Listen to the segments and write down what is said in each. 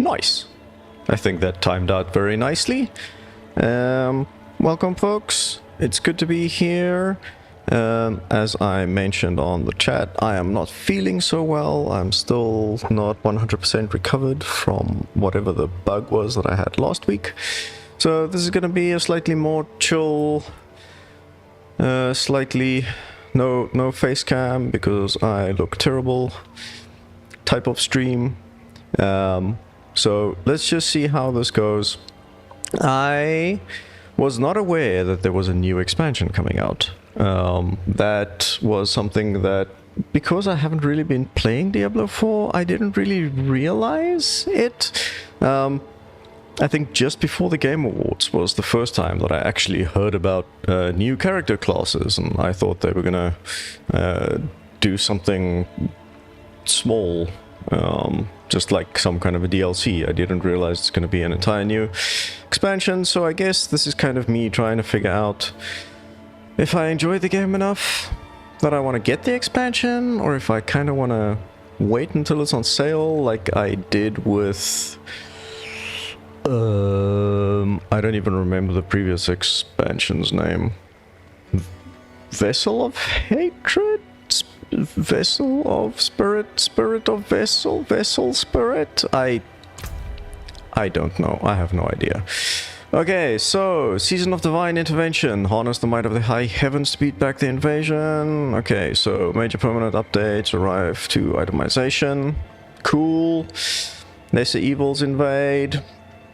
Nice. I think that timed out very nicely. Welcome, folks. It's good to be here. As I mentioned on the chat, I am not feeling so well. I'm still not 100% recovered from whatever the bug was that I had last week. So this is going to be a slightly more chill, slightly no face cam because I look terrible type of stream. So let's just see how this goes. I was not aware that there was a new expansion coming out. That was something that, because I haven't really been playing Diablo 4, I didn't really realize it. I think just before the Game Awards was the first time that I actually heard about new character classes, and I thought they were gonna do something small, just like some kind of a DLC. I didn't realize it's gonna be an entire new expansion, so I guess this is kind of me trying to figure out if I enjoy the game enough that I want to get the expansion, or if I kind of want to wait until it's on sale, like I did with... I don't even remember the previous expansion's name. Vessel of Hatred? Vessel of Spirit? Spirit of Vessel? Vessel Spirit? I don't know. I have no idea. Okay, so, Season of Divine Intervention. Harness the might of the high heavens to beat back the invasion. Okay, so major permanent updates arrive to itemization. Cool. Lesser evils invade.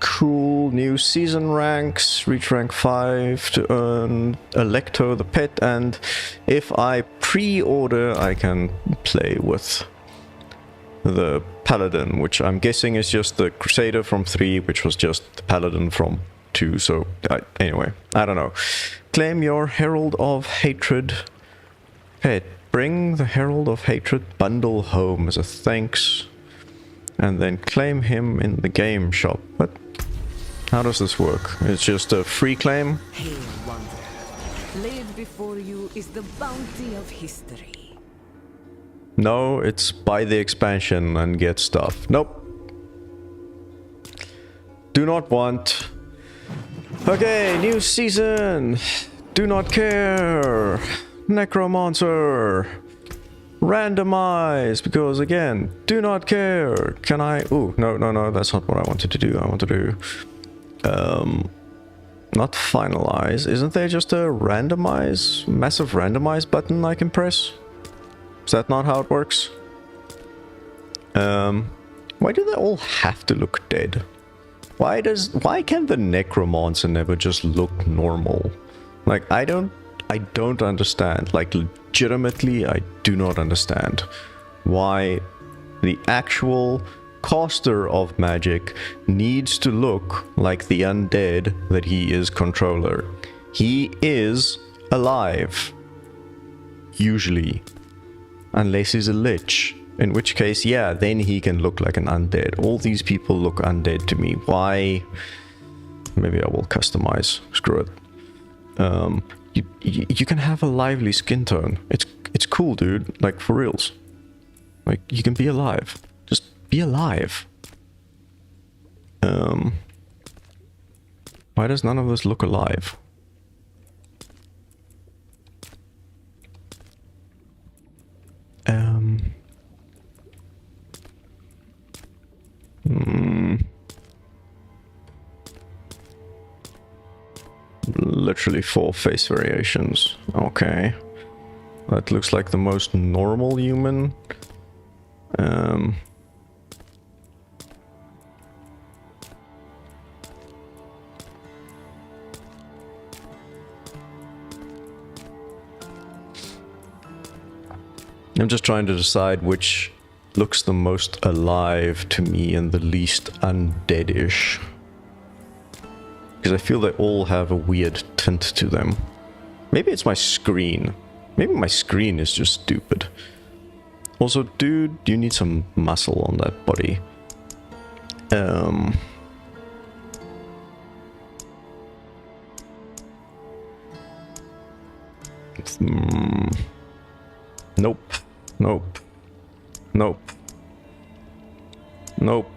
Cool. New season ranks. Reach rank 5 to earn Electo the pet, and if I pre-order, I can play with the Paladin, which I'm guessing is just the Crusader from 3, which was just the Paladin from 2, so anyway, I don't know. Claim your Herald of Hatred pet. Bring the Herald of Hatred bundle home as a thanks, and then claim him in the game shop. But how does this work? It's just a free claim? Hail, wanderer. Laid before you is the bounty of history. No, it's buy the expansion and get stuff. Nope. Do not want. Okay, new season. Do not care. Necromancer. Randomize, because again, do not care. Can I? Ooh, no, that's not what I wanted to do. I want to do not finalize. Isn't there just a randomize, massive randomize button I can press? Is that not how it works? Why do they all have to look dead? Why can the Necromancer never just look normal? Like, I don't understand. Like, legitimately, I do not understand why the actual caster of magic needs to look like the undead that he is controller. He is alive. Usually. Unless he's a lich. In which case, yeah, then he can look like an undead. All these people look undead to me. Why? Maybe I will customize. Screw it. You can have a lively skin tone. It's cool, dude. Like, for reals. Like, you can be alive. Just be alive. Why does none of this look alive? Literally 4 face variations. Okay. That looks like the most normal human. I'm just trying to decide which looks the most alive to me and the least undeadish. Because I feel they all have a weird tint to them. Maybe it's my screen. Maybe my screen is just stupid. Also, dude, you need some muscle on that body. Nope. Nope. Nope. Nope.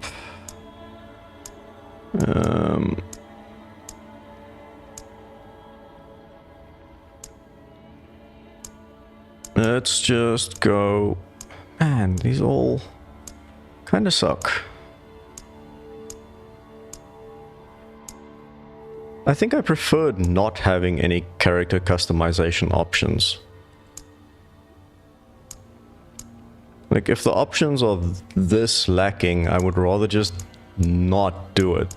Let's just go... Man, these all kind of suck. I think I preferred not having any character customization options. Like, if the options are this lacking, I would rather just not do it.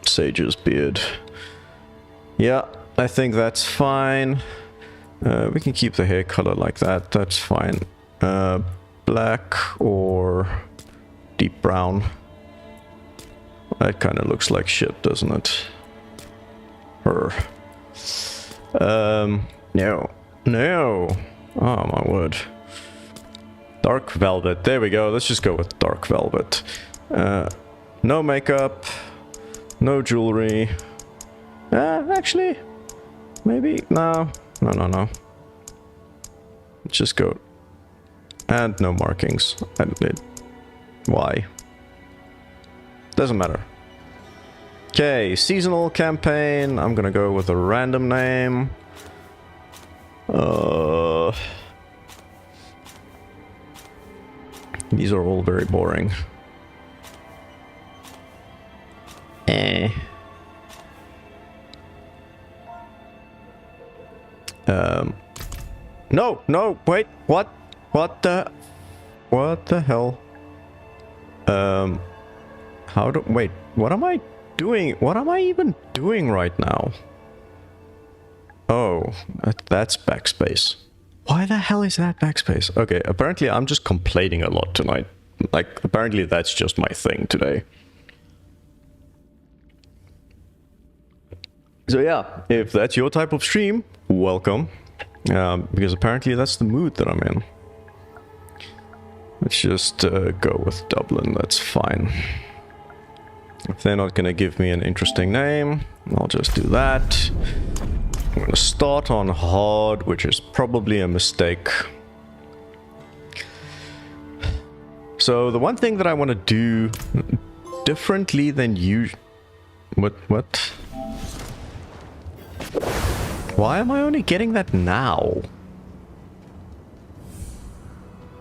Sage's beard. Yeah, I think that's fine. We can keep the hair color like that, that's fine. Black or deep brown. That kind of looks like shit, doesn't it? Her. No. No! Oh my word. Dark velvet, there we go, let's just go with dark velvet. No makeup. No jewelry. Actually, maybe, no. No. Let's just go. And no markings. Why? Doesn't matter. Okay, seasonal campaign. I'm gonna go with a random name. These are all very boring. No, wait, what the hell? Wait, what am I doing? What am I even doing right now? Oh, that's backspace. Why the hell is that backspace? Okay, apparently I'm just complaining a lot tonight. Like, apparently that's just my thing today. So yeah, if that's your type of stream, welcome. Because apparently that's the mood that I'm in. Let's just go with Dublin, that's fine. If they're not gonna give me an interesting name, I'll just do that. I'm gonna start on hard, which is probably a mistake. So the one thing that I want to do differently than you... What? Why am I only getting that now?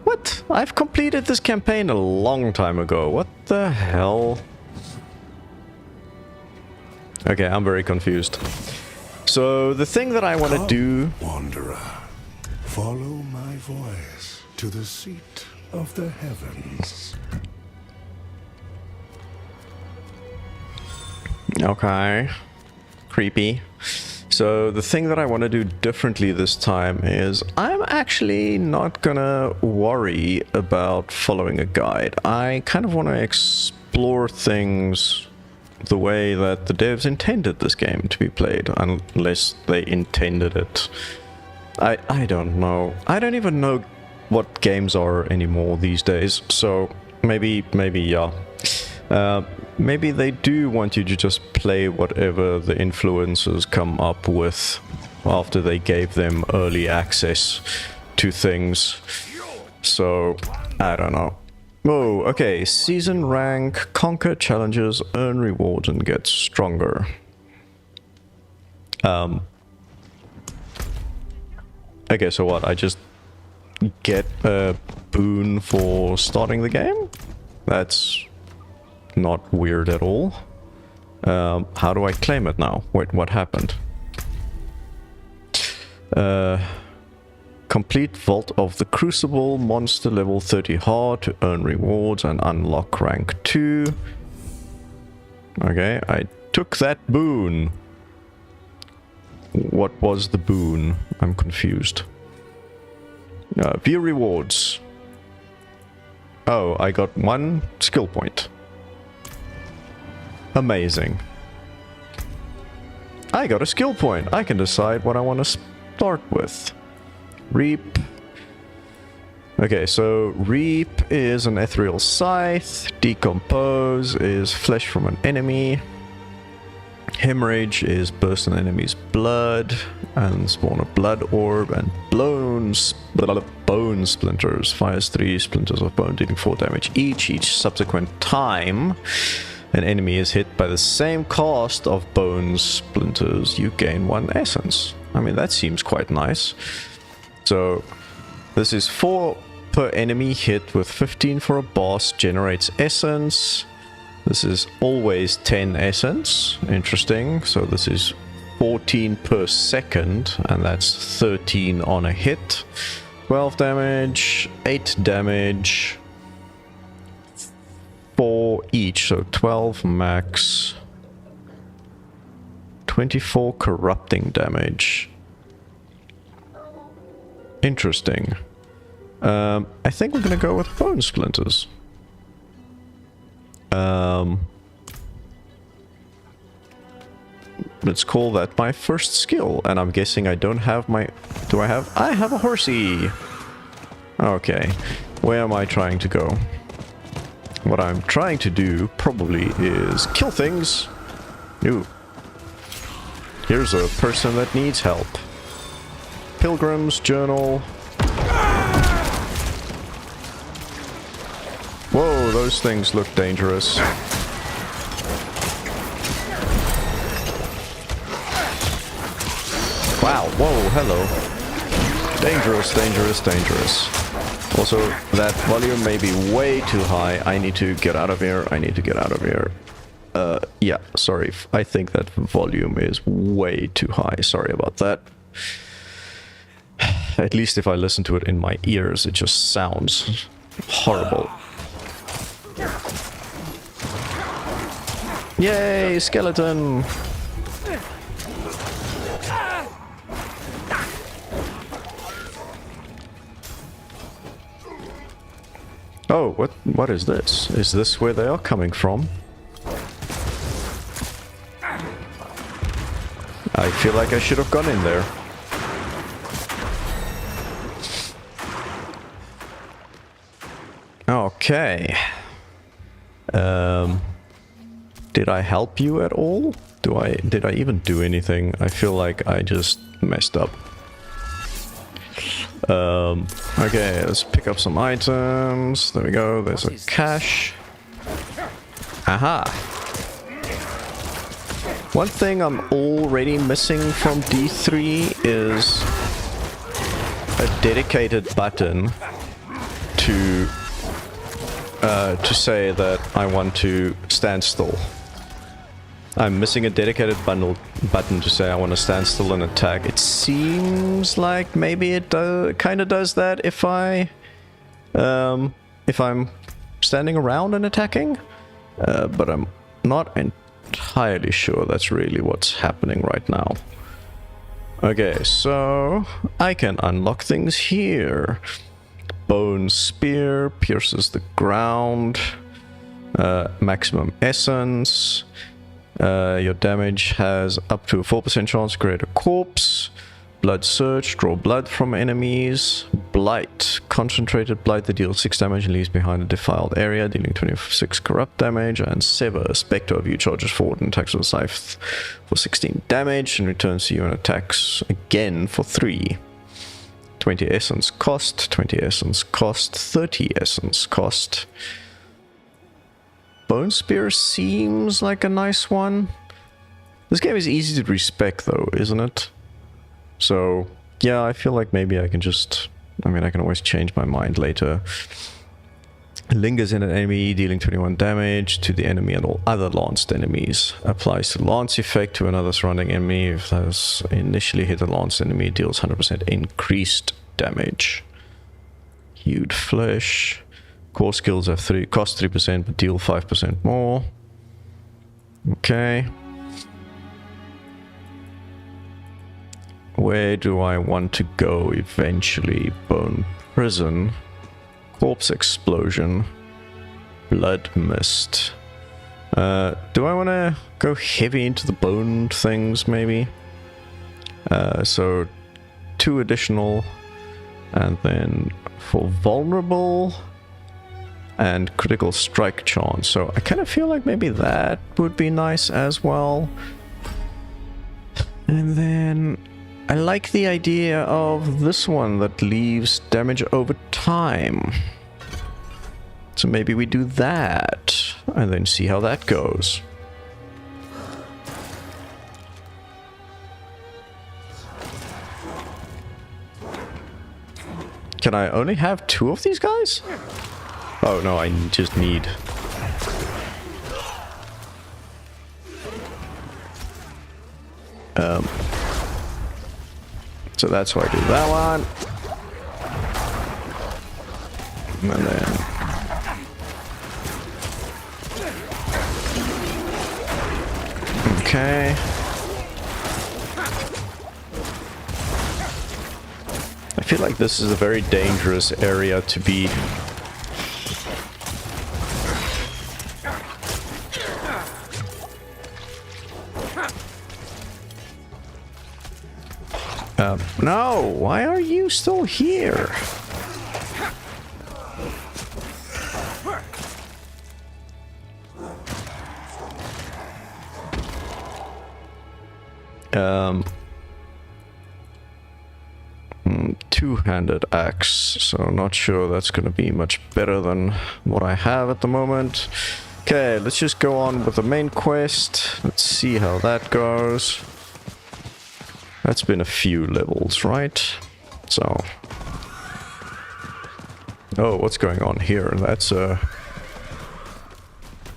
What? I've completed this campaign a long time ago. What the hell? Okay, I'm very confused. So the thing that I want to do... Wanderer, follow my voice to the seat of the heavens. Okay. Creepy. So the thing that I want to do differently this time is I'm actually not gonna worry about following a guide. I kind of want to explore things the way that the devs intended this game to be played, unless they intended it. I don't know. I don't even know what games are anymore these days, so maybe yeah. Maybe they do want you to just play whatever the influencers come up with after they gave them early access to things. So, I don't know. Oh, okay. Season rank, conquer challenges, earn rewards, and get stronger. Okay, so what? I just get a boon for starting the game? That's not weird at all. How do I claim it now? Wait, what happened? Complete Vault of the Crucible, monster level 30 hard to earn rewards and unlock rank 2. Okay, I took that boon. What was the boon? I'm confused. View rewards. Oh, I got 1 skill point. Amazing. I got a skill point. I can decide what I want to start with. Reap. Okay, so Reap is an ethereal scythe. Decompose is flesh from an enemy. Hemorrhage is burst an enemy's blood and spawn a blood orb, and bone splinters fires 3 splinters of bone dealing 4 damage each. Each subsequent time an enemy is hit by the same cost of bone splinters, you gain 1 essence. I mean, that seems quite nice. So this is 4 per enemy hit with 15 for a boss, generates essence. This is always 10 essence. Interesting. So this is 14 per second, and that's 13 on a hit. 12 damage, 8 damage, 4 each, so 12 max. 24 corrupting damage. Interesting. I think we're gonna go with bone splinters. Let's call that my first skill, and I'm guessing I don't have my... Do I have... I have a horsey! Okay, where am I trying to go? What I'm trying to do, probably, is kill things. Ooh. Here's a person that needs help. Pilgrim's Journal. Whoa, those things look dangerous. Wow, whoa, hello. Dangerous, dangerous, dangerous. Also, that volume may be way too high. I need to get out of here. I need to get out of here. Yeah, sorry. I think that volume is way too high. Sorry about that. At least if I listen to it in my ears, it just sounds horrible. Yay, skeleton! Oh, what is this? Is this where they are coming from? I feel like I should have gone in there. Okay. Did I help you at all? Did I even do anything? I feel like I just messed up. Okay, let's pick up some items. There we go. There's a cache. Aha. One thing I'm already missing from D3 is a dedicated button to say that I want to stand still. I'm missing a dedicated button to say I want to stand still and attack. It seems like maybe it kind of does that if I'm standing around and attacking, but I'm not entirely sure that's really what's happening right now. Okay, so I can unlock things here. Bone Spear pierces the ground. Maximum essence. Your damage has up to a 4% chance to create a corpse. Blood Search, draw blood from enemies. Blight, concentrated blight that deals 6 damage and leaves behind a defiled area, dealing 26 corrupt damage. And Sever, Spectre of you charges forward and attacks with a scythe for 16 damage and returns to you and attacks again for 3. 20 essence cost, 20 essence cost, 30 essence cost. Bone Spear seems like a nice one. This game is easy to respec though, isn't it? So, yeah, I feel like maybe I can just... I mean, I can always change my mind later. Lingers in an enemy, dealing 21 damage to the enemy and all other lanced enemies. Applies the lance effect to another surrounding enemy. If those initially hit a lanced enemy, deals 100% increased damage. Hewed Flesh. Core skills have cost 3% but deal 5% more. Okay. Where do I want to go eventually? Bone Prison. Corpse Explosion. Blood Mist. Do I want to go heavy into the bone things, maybe? So 2 additional. And then for Vulnerable and Critical Strike chance. So I kind of feel like maybe that would be nice as well. And then I like the idea of this one that leaves damage over time. So maybe we do that and then see how that goes. Can I only have 2 of these guys? Oh no, I just need... So that's why I do that one. And then... Okay. I feel like this is a very dangerous area to be. No! Why are you still here? Two-handed axe, so not sure that's gonna be much better than what I have at the moment. Okay, let's just go on with the main quest. Let's see how that goes. That's been a few levels, right? So... Oh, what's going on here? That's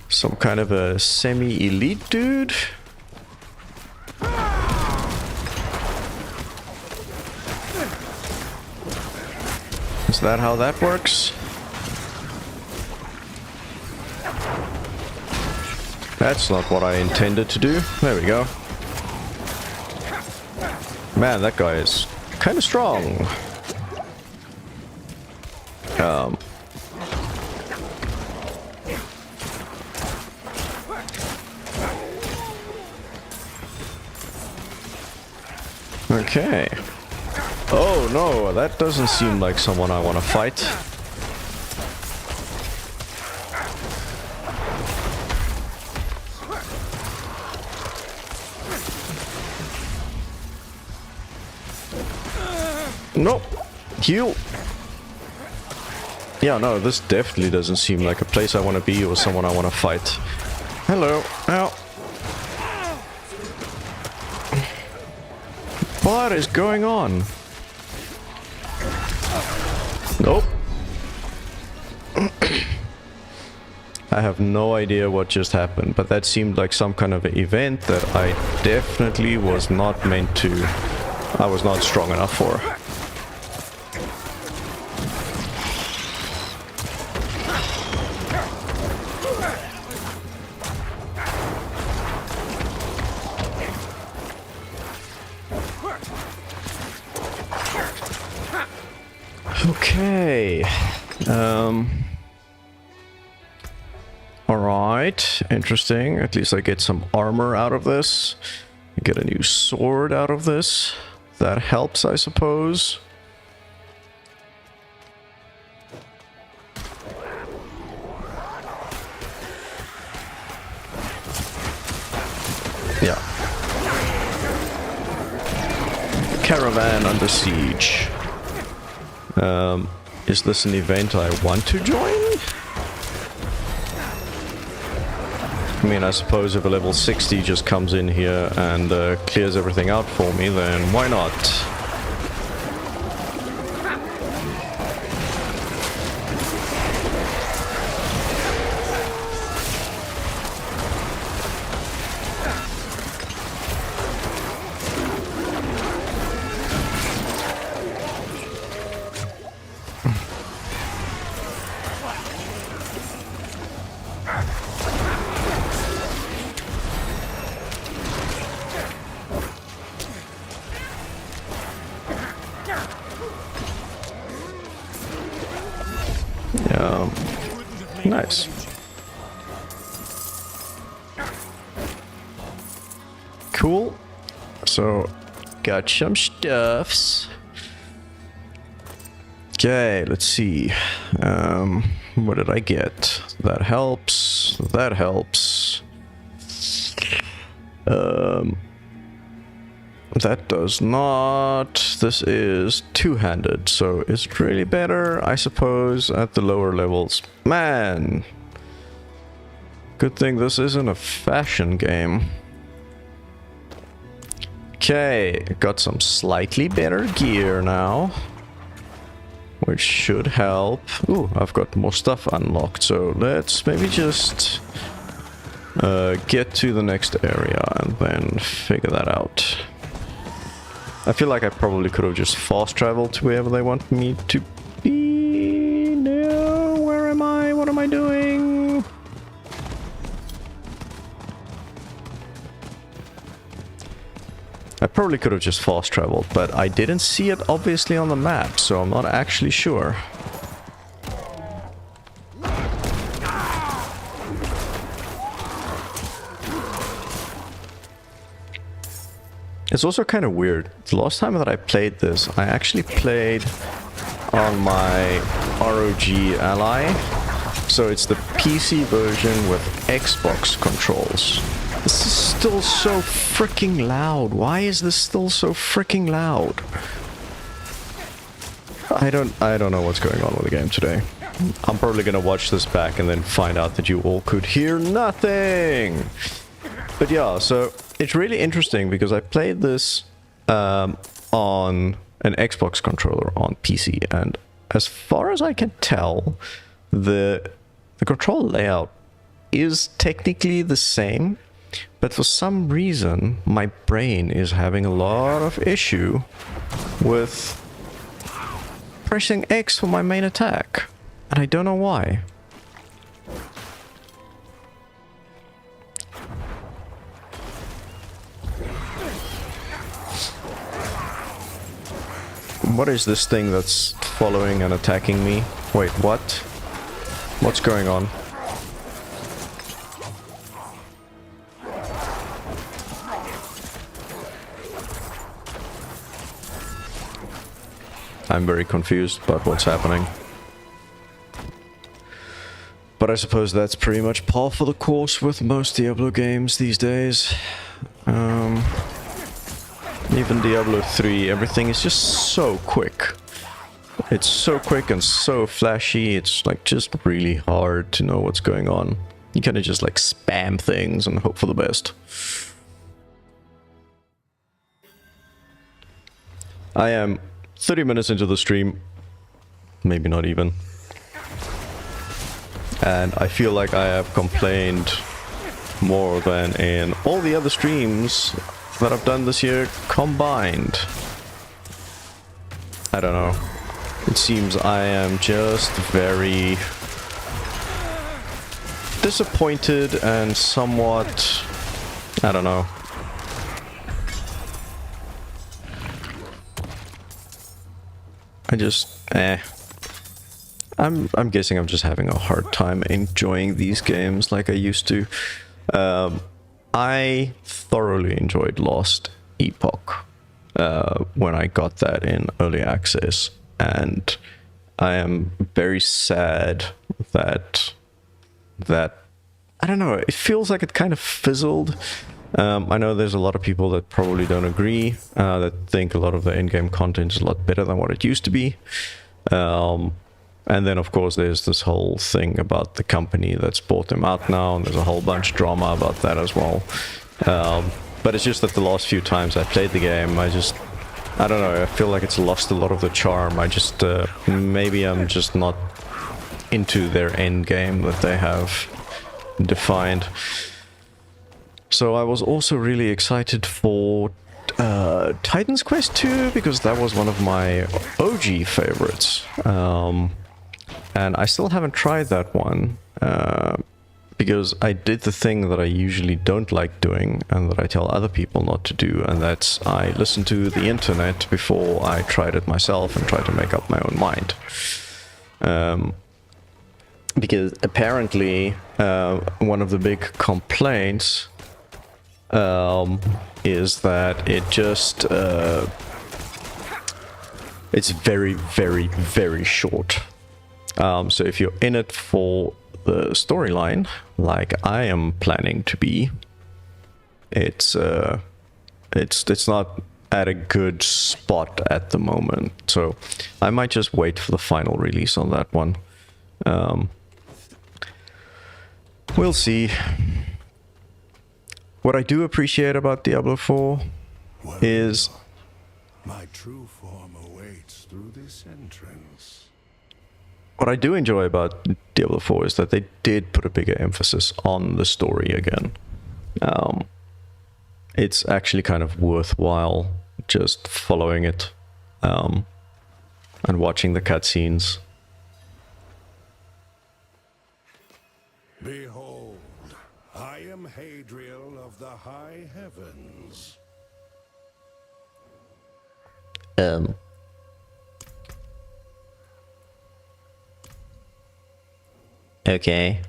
some kind of a semi-elite dude? Is that how that works? That's not what I intended to do. There we go. Man, that guy is kind of strong. Okay. Oh no, that doesn't seem like someone I want to fight. Nope. Heal. Yeah, no, this definitely doesn't seem like a place I want to be or someone I want to fight. Hello. Ow. What is going on? Nope. I have no idea what just happened, but that seemed like some kind of event that I definitely was not meant to... I was not strong enough for. Okay. Alright, interesting. At least I get some armor out of this. I get a new sword out of this. That helps, I suppose. Yeah. Caravan under siege. Is this an event I want to join? I mean, I suppose if a level 60 just comes in here and clears everything out for me, then why not? Nice. Cool. So, got some stuffs. Okay, let's see. What did I get? That helps. That helps. That does not. This is two-handed, so it's really better, I suppose, at the lower levels. Man! Good thing this isn't a fashion game. Okay, got some slightly better gear now, which should help. Ooh, I've got more stuff unlocked, so let's maybe just get to the next area and then figure that out. I feel like I probably could have just fast traveled to wherever they want me to be. No, where am I? What am I doing? I probably could have just fast traveled, but I didn't see it obviously on the map, so I'm not actually sure. It's also kind of weird. The last time that I played this, I actually played on my ROG Ally. So it's the PC version with Xbox controls. This is still so freaking loud. Why is this still so freaking loud? I don't know what's going on with the game today. I'm probably gonna watch this back and then find out that you all could hear nothing. But yeah, so it's really interesting because I played this on an Xbox controller on PC, and as far as I can tell, the control layout is technically the same, but for some reason my brain is having a lot of issue with pressing X for my main attack, and I don't know why. What is this thing that's following and attacking me? Wait, what? What's going on? I'm very confused about what's happening. But I suppose that's pretty much par for the course with most Diablo games these days. Even Diablo 3, everything is just so quick. It's so quick and so flashy, it's like just really hard to know what's going on. You kind of just like spam things and hope for the best. I am 30 minutes into the stream, maybe not even. And I feel like I have complained more than in all the other streams that I've done this year combined. I don't know. It seems I am just very disappointed and somewhat, I don't know. I just, I'm guessing I'm just having a hard time enjoying these games like I used to. I thoroughly enjoyed Lost Epoch when I got that in early access, and I am very sad that I don't know, it feels like it kind of fizzled. I know there's a lot of people that probably don't agree, that think a lot of the in-game content is a lot better than what it used to be. And then, of course, there's this whole thing about the company that's bought them out now, and there's a whole bunch of drama about that as well. But it's just that the last few times I played the game, I don't know, I feel like it's lost a lot of the charm. I just, maybe I'm just not into their end game that they have defined. So I was also really excited for Titan's Quest 2, because that was one of my OG favorites. And I still haven't tried that one, because I did the thing that I usually don't like doing and that I tell other people not to do, and that's I listened to the internet before I tried it myself and tried to make up my own mind. Because apparently one of the big complaints is that it just it's very, very, very short. So if you're in it for the storyline, like I am planning to be, it's not at a good spot at the moment. So I might just wait for the final release on that one. We'll see. What I do appreciate about Diablo 4 is... My true form awaits through this entrance. What I do enjoy about Diablo 4 is that they did put a bigger emphasis on the story again. It's actually kind of worthwhile just following it and watching the cutscenes. Behold, I am Hadriel of the high heavens. Okay.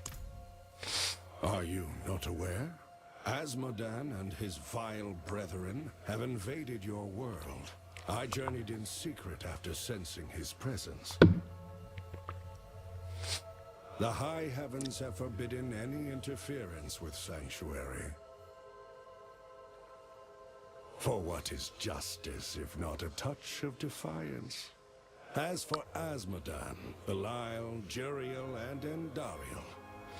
Are you not aware? Asmodan and his vile brethren have invaded your world. I journeyed in secret after sensing his presence. The high heavens have forbidden any interference with Sanctuary. For what is justice if not a touch of defiance? As for Asmodan, Belial, Jeriel, and Endariel,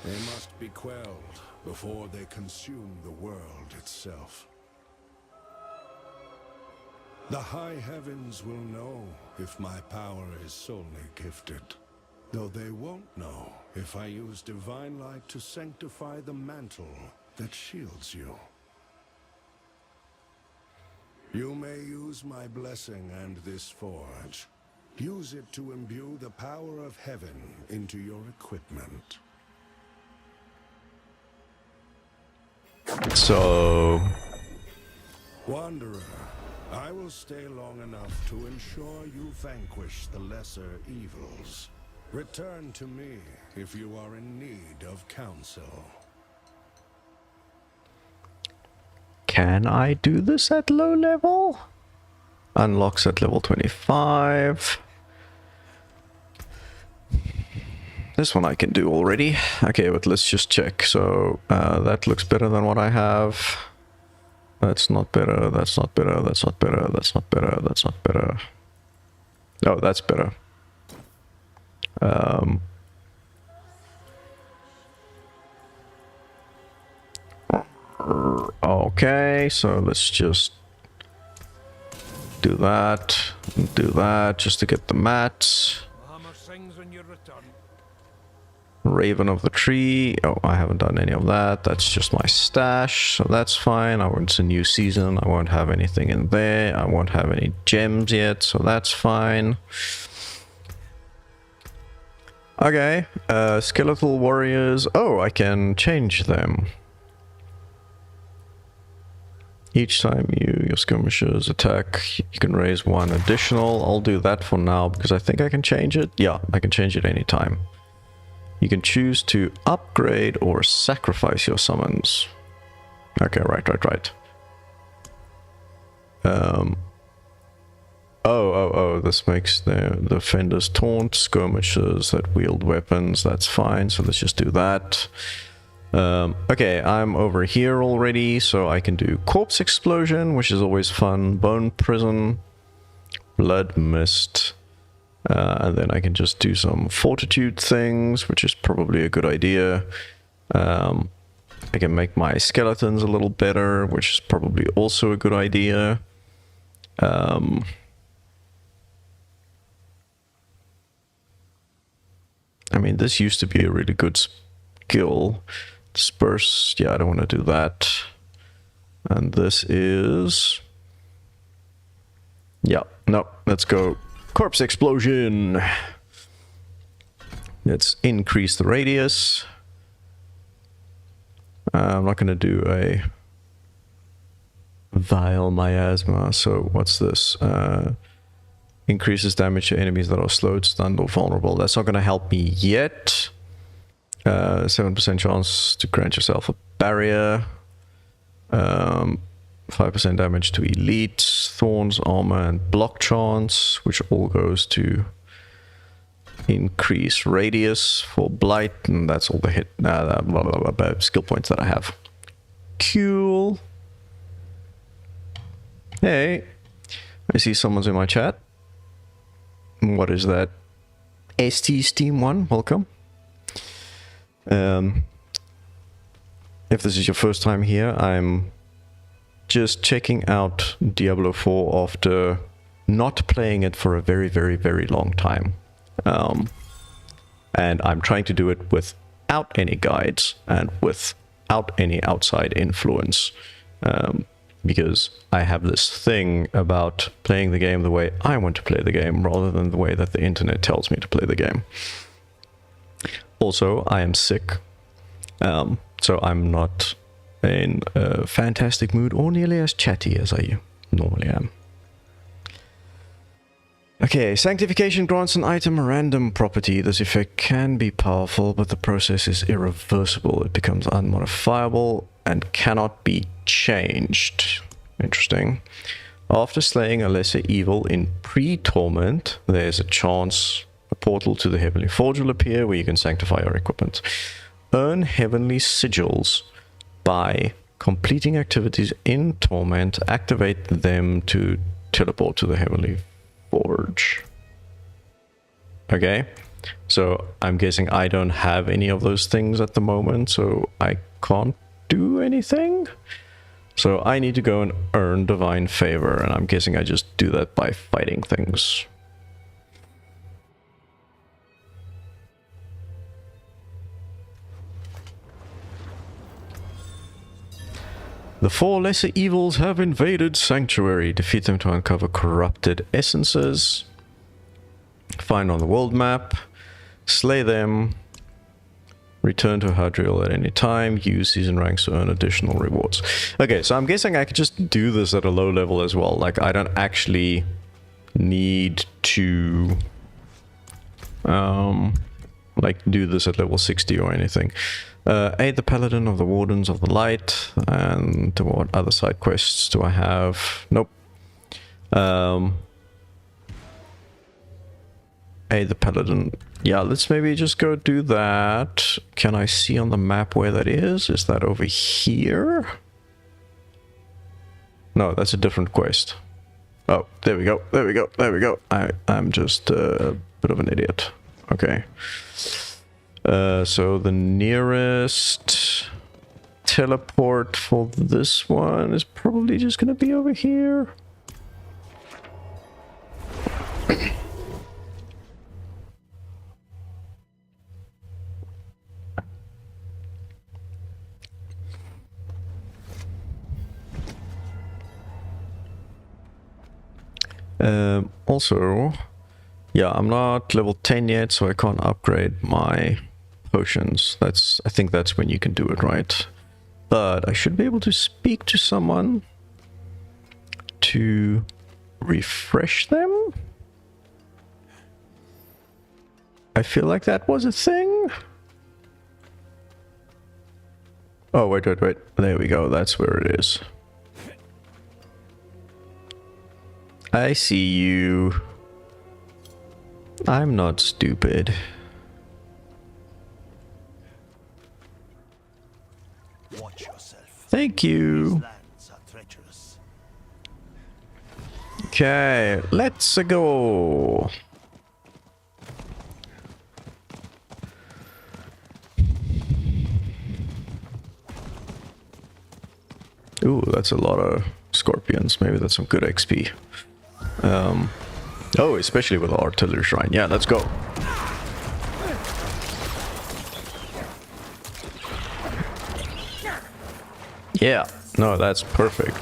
they must be quelled before they consume the world itself. The high heavens will know if my power is solely gifted, though they won't know if I use divine light to sanctify the mantle that shields you. You may use my blessing and this forge. Use it to imbue the power of heaven into your equipment. So... Wanderer, I will stay long enough to ensure you vanquish the lesser evils. Return to me if you are in need of counsel. Can I do this at low level? Unlocks at level 25. This one I can do already. Okay, but let's just check. So that looks better than what I have. That's not better, that's not better, that's not better, that's not better, that's not better. Oh, that's better. Okay, so let's just do that, and do that, just to get the mats. Raven of the Tree. Oh, I haven't done any of that. That's just my stash, so that's fine. It's a new season. I won't have anything in there. I won't have any gems yet, so that's fine. Okay, skeletal warriors. Oh, I can change them. Each time your skirmishers attack, you can raise one additional. I'll do that for now because I think I can change it. Yeah, I can change it anytime. You can choose to upgrade or sacrifice your summons. Okay, right. This makes the defenders taunt, skirmishers that wield weapons. That's fine, so let's just do that. Okay, I'm over here already, so I can do Corpse Explosion, which is always fun, Bone Prison, Blood Mist, and then I can just do some Fortitude things, which is probably a good idea. I can make my skeletons a little better, which is probably also a good idea. I mean, this used to be a really good skill. Disperse, yeah, I don't want to do that. And this is... yeah, no, let's go Corpse Explosion. Let's increase the radius. I'm not going to do a Vile Miasma, so what's this? Increases damage to enemies that are slowed, stunned, or vulnerable. That's not going to help me yet. 7% chance to grant yourself a barrier. 5% damage to elites, thorns, armor, and block chance, which all goes to increase radius for blight, and that's all the hit skill points that I have. Cool. Hey, I see someone's in my chat. What is that? ST Steam 1, welcome. If this is your first time here, I'm just checking out Diablo 4 after not playing it for a very, very, very long time. And I'm trying to do it without any guides and without any outside influence. Because I have this thing about playing the game the way I want to play the game rather than the way that the internet tells me to play the game. Also, I am sick. So I'm not in a fantastic mood or nearly as chatty as I normally am. Okay, sanctification grants an item a random property. This effect can be powerful, but the process is irreversible. It becomes unmodifiable and cannot be changed. Interesting. After slaying a lesser evil in pre-torment, there's a chance a portal to the Heavenly Forge will appear where you can sanctify your equipment. Earn heavenly sigils by completing activities in torment. Activate them to teleport to the Heavenly Forge. Okay, so I'm guessing I don't have any of those things at the moment, so I can't do anything. So I need to go and earn divine favor, and I'm guessing I just do that by fighting things. The 4 lesser evils have invaded Sanctuary. Defeat them to uncover corrupted essences. Find on the world map. Slay them. Return to Hadriel at any time. Use season ranks to earn additional rewards. Okay, so I'm guessing I could just do this at a low level as well. Like, I don't actually need to like do this at level 60 or anything. Aid the Paladin of the Wardens of the Light. And what other side quests do I have? Nope. Aid the Paladin. Yeah, let's maybe just go do that. Can I see on the map where that is? Is that over here? No, that's a different quest. Oh, there we go. There we go. There we go. I'm just a bit of an idiot. Okay. So the nearest teleport for this one is probably just gonna be over here. Also, yeah, I'm not level 10 yet, so I can't upgrade my potions. I think that's when you can do it, right? But I should be able to speak to someone to refresh them. I feel like that was a thing. Oh, wait. There we go. That's where it is. I see you. I'm not stupid. Watch yourself. Thank you. These lands are treacherous. Okay, let's go. Ooh, that's a lot of scorpions. Maybe that's some good XP. Oh, especially with the artillery shrine. Yeah, let's go. Yeah, no, that's perfect.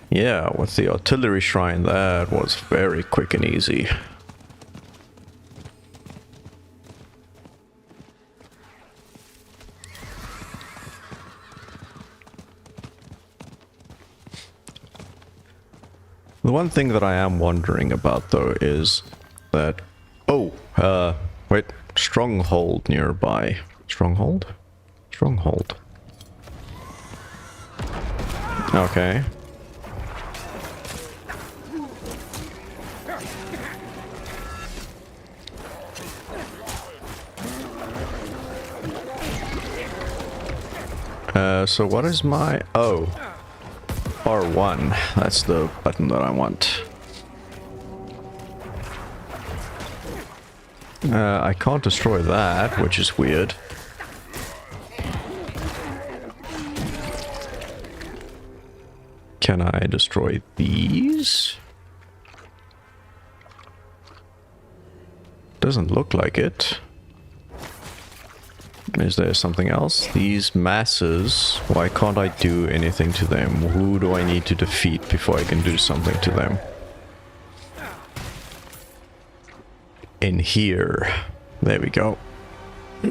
Yeah, with the artillery shrine, that was very quick and easy. The one thing that I am wondering about, though, is that... Oh, wait. Stronghold nearby. Stronghold? Stronghold. Okay. So what is my... Oh. R1. That's the button that I want. I can't destroy that, which is weird. Can I destroy these? Doesn't look like it. Is there something else? These masses, why can't I do anything to them? Who do I need to defeat before I can do something to them? In here. There we go. I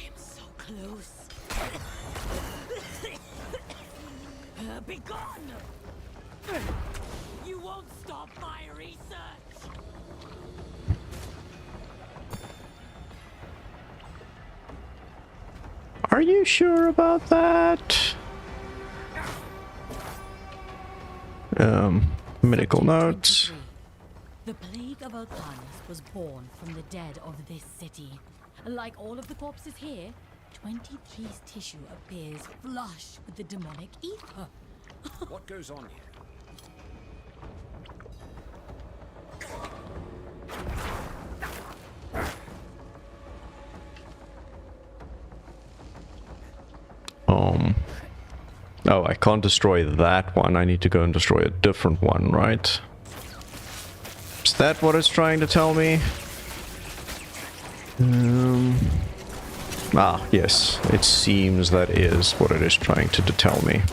am so close. Be gone! You won't stop my research! Are you sure about that? Medical notes. The plague of Alcanus was born from the dead of this city. Like all of the corpses here, 23's tissue appears flush with the demonic ether. What goes on here? Oh, I can't destroy that one. I need to go and destroy a different one, right? Is that what it's trying to tell me? Ah, yes. It seems that is what it is trying to tell me.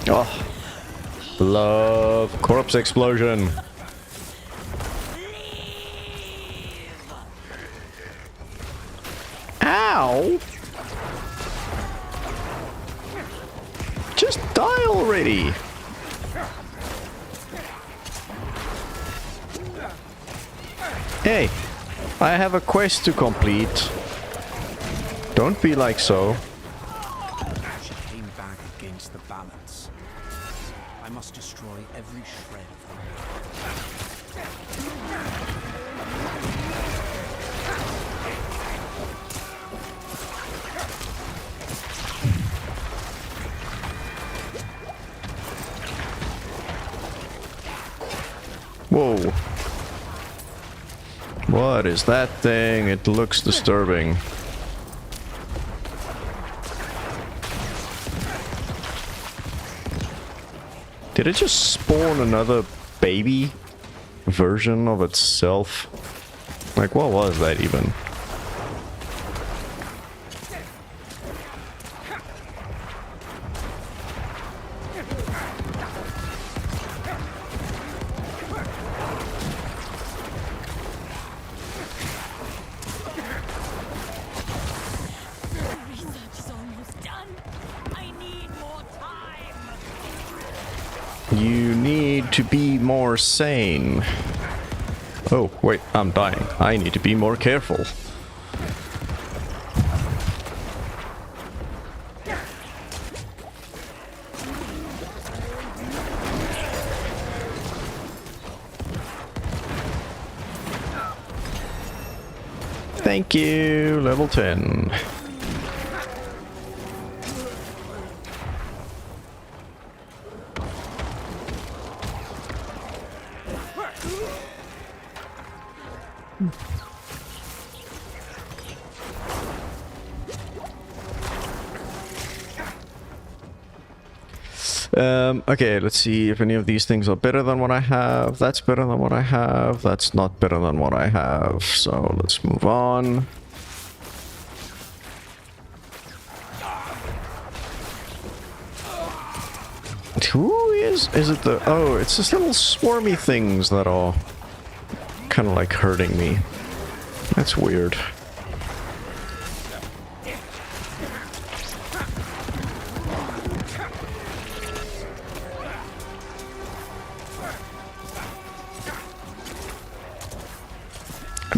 Oh. Love corpse explosion. Ow! Just die already! Hey, I have a quest to complete. Don't be like so. She came back against the balance. I must destroy every shred of her. Whoa. What is that thing? It looks disturbing. Did it just spawn another baby version of itself? Like, what was that even? Research is almost done. I need more time. You need to be more sane. Oh, wait, I'm dying. I need to be more careful. Thank you, level 10. Okay, let's see if any of these things are better than what I have. That's better than what I have. That's not better than what I have. So let's move on. Who is it the... Oh, it's just little swarmy things that are kind of like hurting me. That's weird.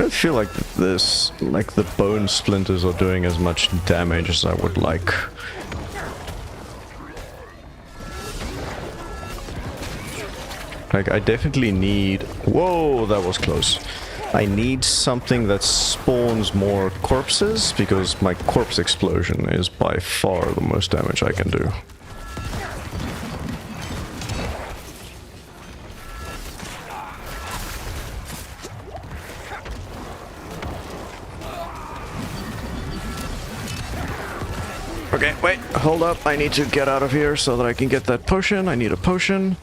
don't feel like this, like the bone splinters are doing as much damage as I would like. Like, I definitely need... Whoa, that was close. I need something that spawns more corpses, because my corpse explosion is by far the most damage I can do. Okay, wait, hold up. I need to get out of here so that I can get that potion. I need a potion.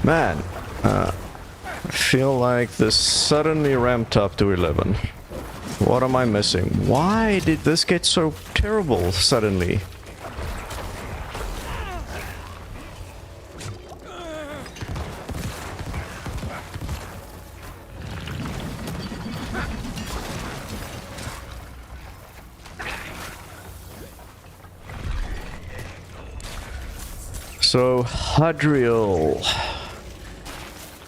Man, I feel like this suddenly ramped up to 11. What am I missing? Why did this get so terrible suddenly? So, Hadriel.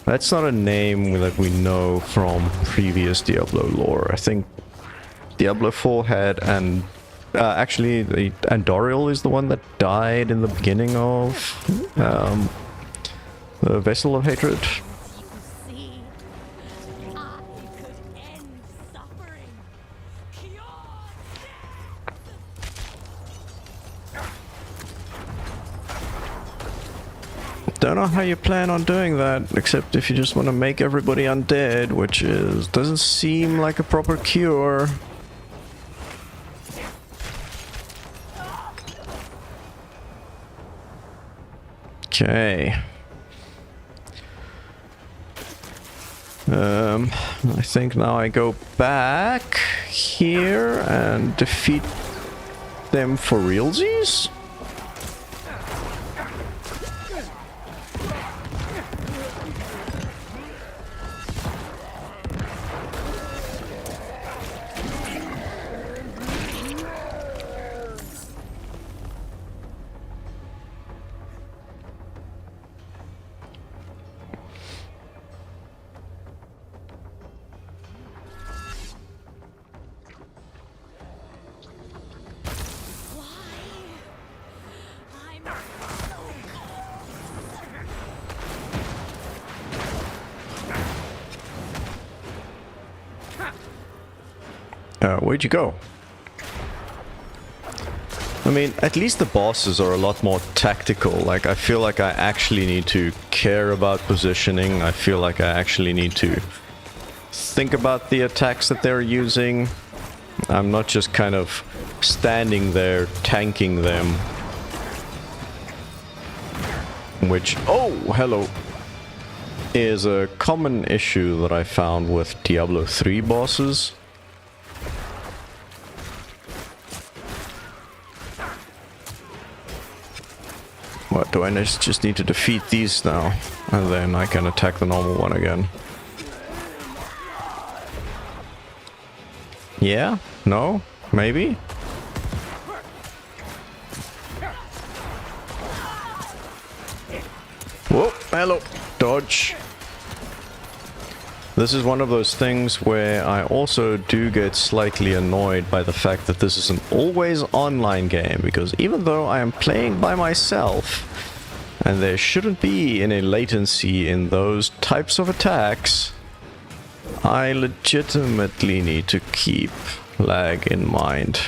That's not a name that we know from previous Diablo lore. I think Diablo 4 had actually, Andariel is the one that died in the beginning of the Vessel of Hatred. Don't know how you plan on doing that, except if you just want to make everybody undead, which doesn't seem like a proper cure. Okay. I think now I go back here and defeat them for realsies? Where'd you go? I mean, at least the bosses are a lot more tactical. Like, I feel like I actually need to care about positioning. I feel like I actually need to think about the attacks that they're using. I'm not just kind of standing there tanking them. Which, oh, hello, is a common issue that I found with Diablo 3 bosses. What, do I just need to defeat these now? And then I can attack the normal one again. Yeah? No? Maybe? Whoa, hello. Dodge. This is one of those things where I also do get slightly annoyed by the fact that this is an always online game, because even though I am playing by myself and there shouldn't be any latency in those types of attacks, I legitimately need to keep lag in mind.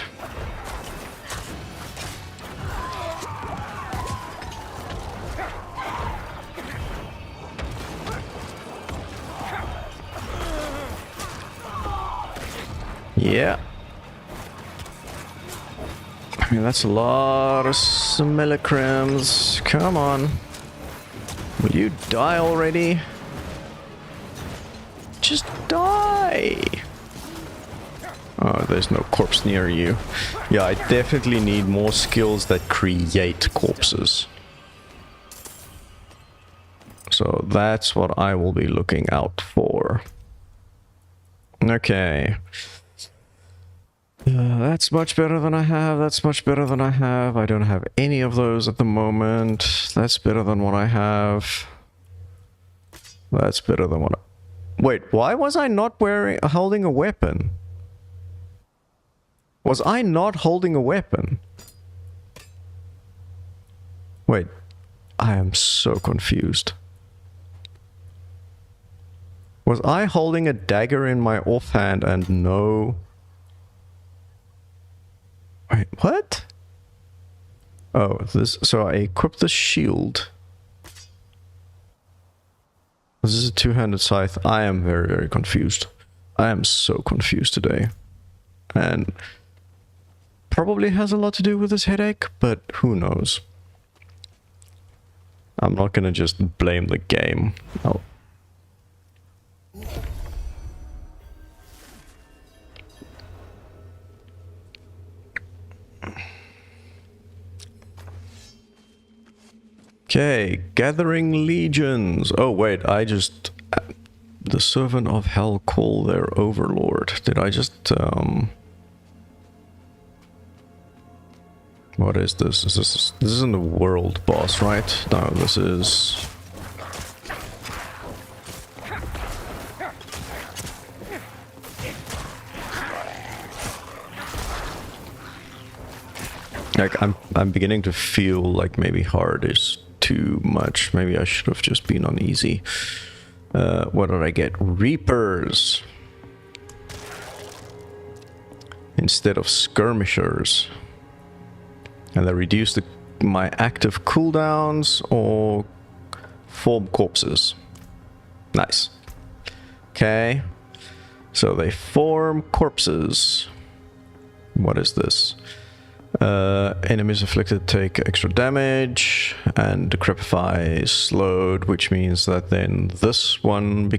Yeah. I mean, that's a lot of simulacrums. Come on. Will you die already? Just die! Oh, there's no corpse near you. Yeah, I definitely need more skills that create corpses. So that's what I will be looking out for. Okay. That's much better than I have. That's much better than I have. I don't have any of those at the moment. That's better than what I have. That's better than what Wait, why was I not holding a weapon? Was I not holding a weapon? Wait, I am so confused. Was I holding a dagger in my offhand and no... Wait, what? Oh, this... So I equipped the shield. This is a two-handed scythe. I am very, very confused. I am so confused today. And probably has a lot to do with this headache, but who knows? I'm not gonna just blame the game. I'll... Okay, gathering legions. Oh wait, I just... The servant of hell call their overlord. Did I just... What is this? This isn't the world boss, right? No, this is... Like, I'm beginning to feel like maybe hard is too much. Maybe I should have just been on easy. What did I get? Reapers! Instead of skirmishers. And they reduce my active cooldowns or form corpses. Nice. Okay. So they form corpses. What is this? Enemies afflicted take extra damage, and decrepify is slowed, which means that then this one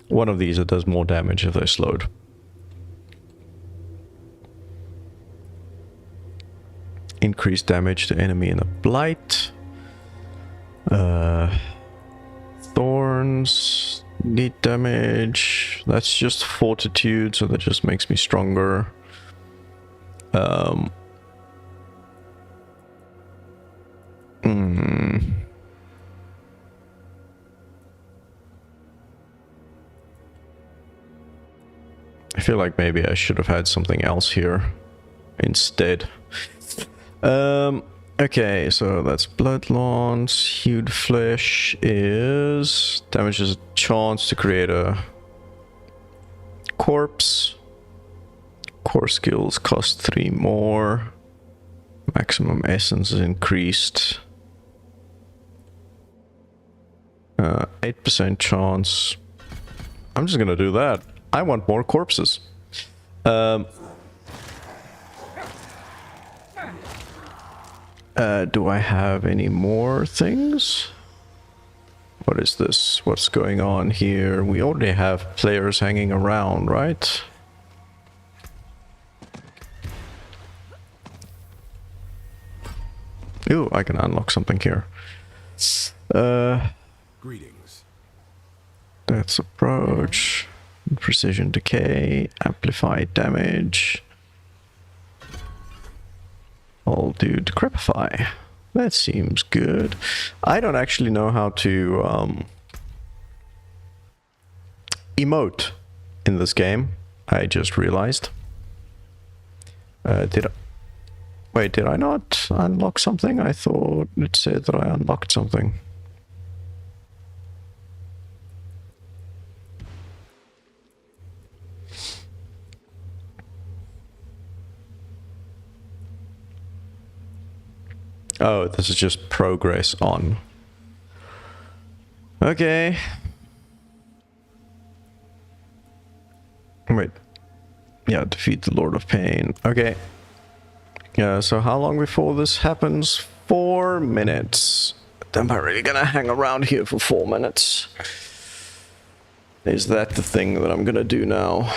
one of these, it does more damage if they're slowed. Increased damage to enemy in a blight. Thorns need damage. That's just fortitude, so that just makes me stronger. I feel like maybe I should have had something else here instead. Okay, so that's blood lance. Hewed flesh is damages a chance to create a corpse. Core skills cost 3 more. Maximum essence is increased. 8% chance. I'm just gonna do that. I want more corpses. Do I have any more things? What is this? What's going on here? We already have players hanging around, right? Ooh, I can unlock something here. Greetings. Death's approach, precision decay, amplified damage. I'll do decrepify. That seems good. I don't actually know how to emote in this game. I just realized. Wait, did I not unlock something? I thought it said that I unlocked something. Oh, this is just progress on. Okay. Wait. Yeah, defeat the Lord of Pain. Okay. Yeah, so how long before this happens? 4 minutes. Am I really gonna hang around here for 4 minutes? Is that the thing that I'm gonna do now?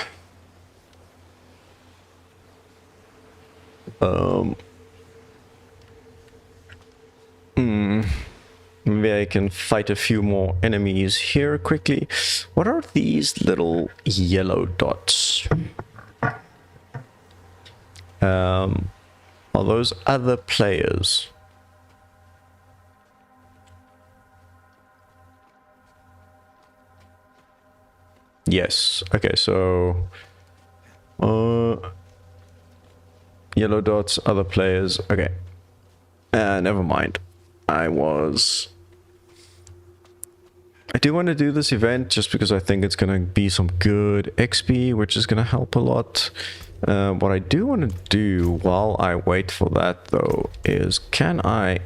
Maybe I can fight a few more enemies here quickly. What are these little yellow dots? Are those other players? Yes. Okay, so yellow dots, other players. Okay. Never mind. I do want to do this event just because I think it's gonna be some good XP, which is gonna help a lot. What I do want to do while I wait for that though is, can I...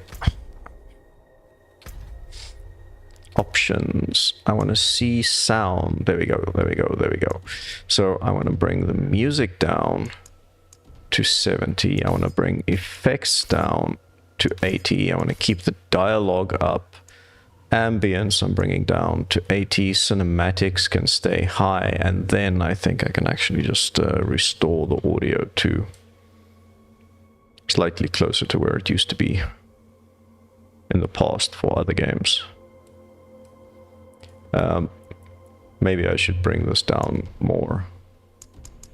Options. I want to see sound. There we go, there we go, there we go. So I want to bring the music down to 70. I want to bring effects down to 80. I want to keep the dialogue up. Ambience I'm bringing down to 80. Cinematics can stay high. And then I think I can actually just restore the audio to slightly closer to where it used to be in the past for other games. Maybe I should bring this down more.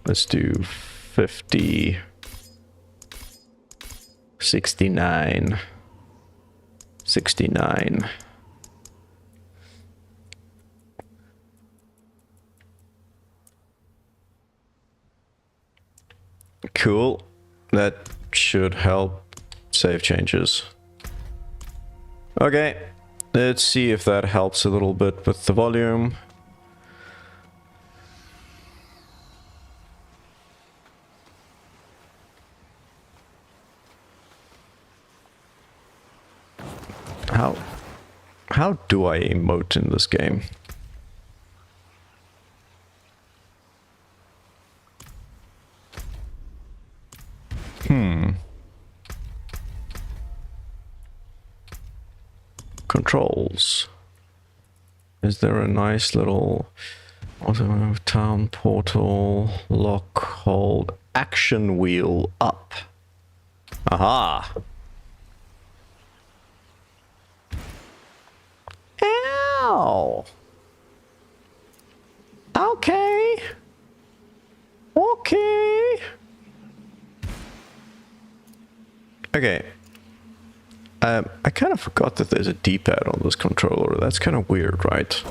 Let's do 50, 69, 69. Cool. That should help. Save changes. Okay. Let's see if that helps a little bit with the volume. How do I emote in this game? Controls. Is there a nice little auto town portal, lock, hold, action wheel up? Aha! Ow! Okay. Okay. Okay. I kind of forgot that there's a D-pad on this controller. That's kind of weird, right?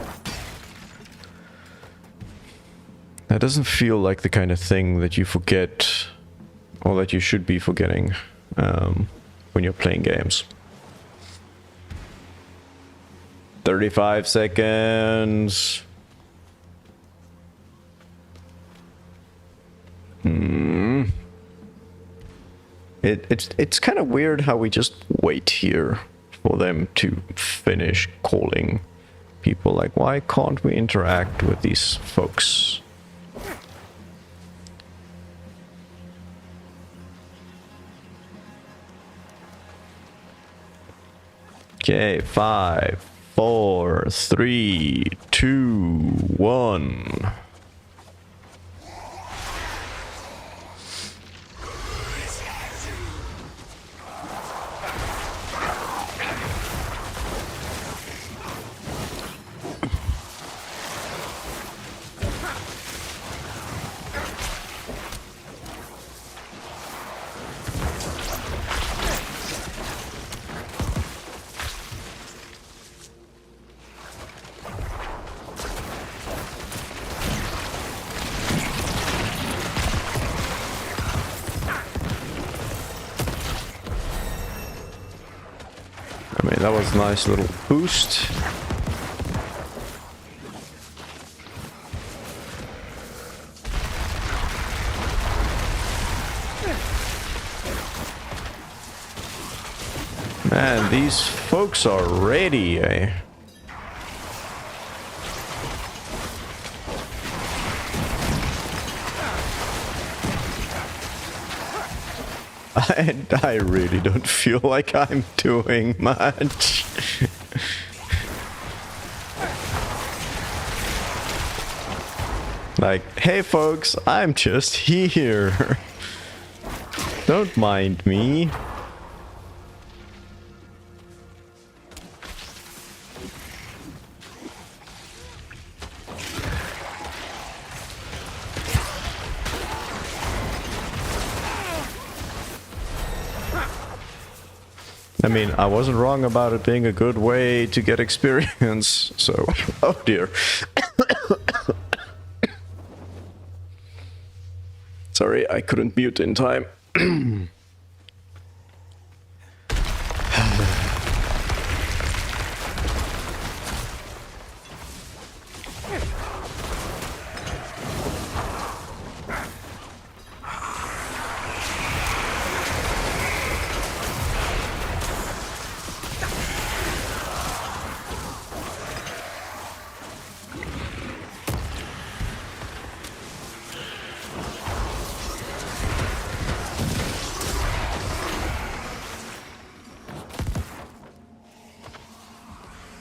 That doesn't feel like the kind of thing that you forget, or that you should be forgetting when you're playing games. 35 seconds. It's kind of weird how we just wait here for them to finish calling people. Like, why can't we interact with these folks? Okay, 5, 4, 3, 2, 1. I mean, that was a nice little boost. Man, these folks are ready, eh? And I really don't feel like I'm doing much. Like, hey folks, I'm just here. Don't mind me. I mean, I wasn't wrong about it being a good way to get experience, so... Oh dear. Sorry, I couldn't mute in time.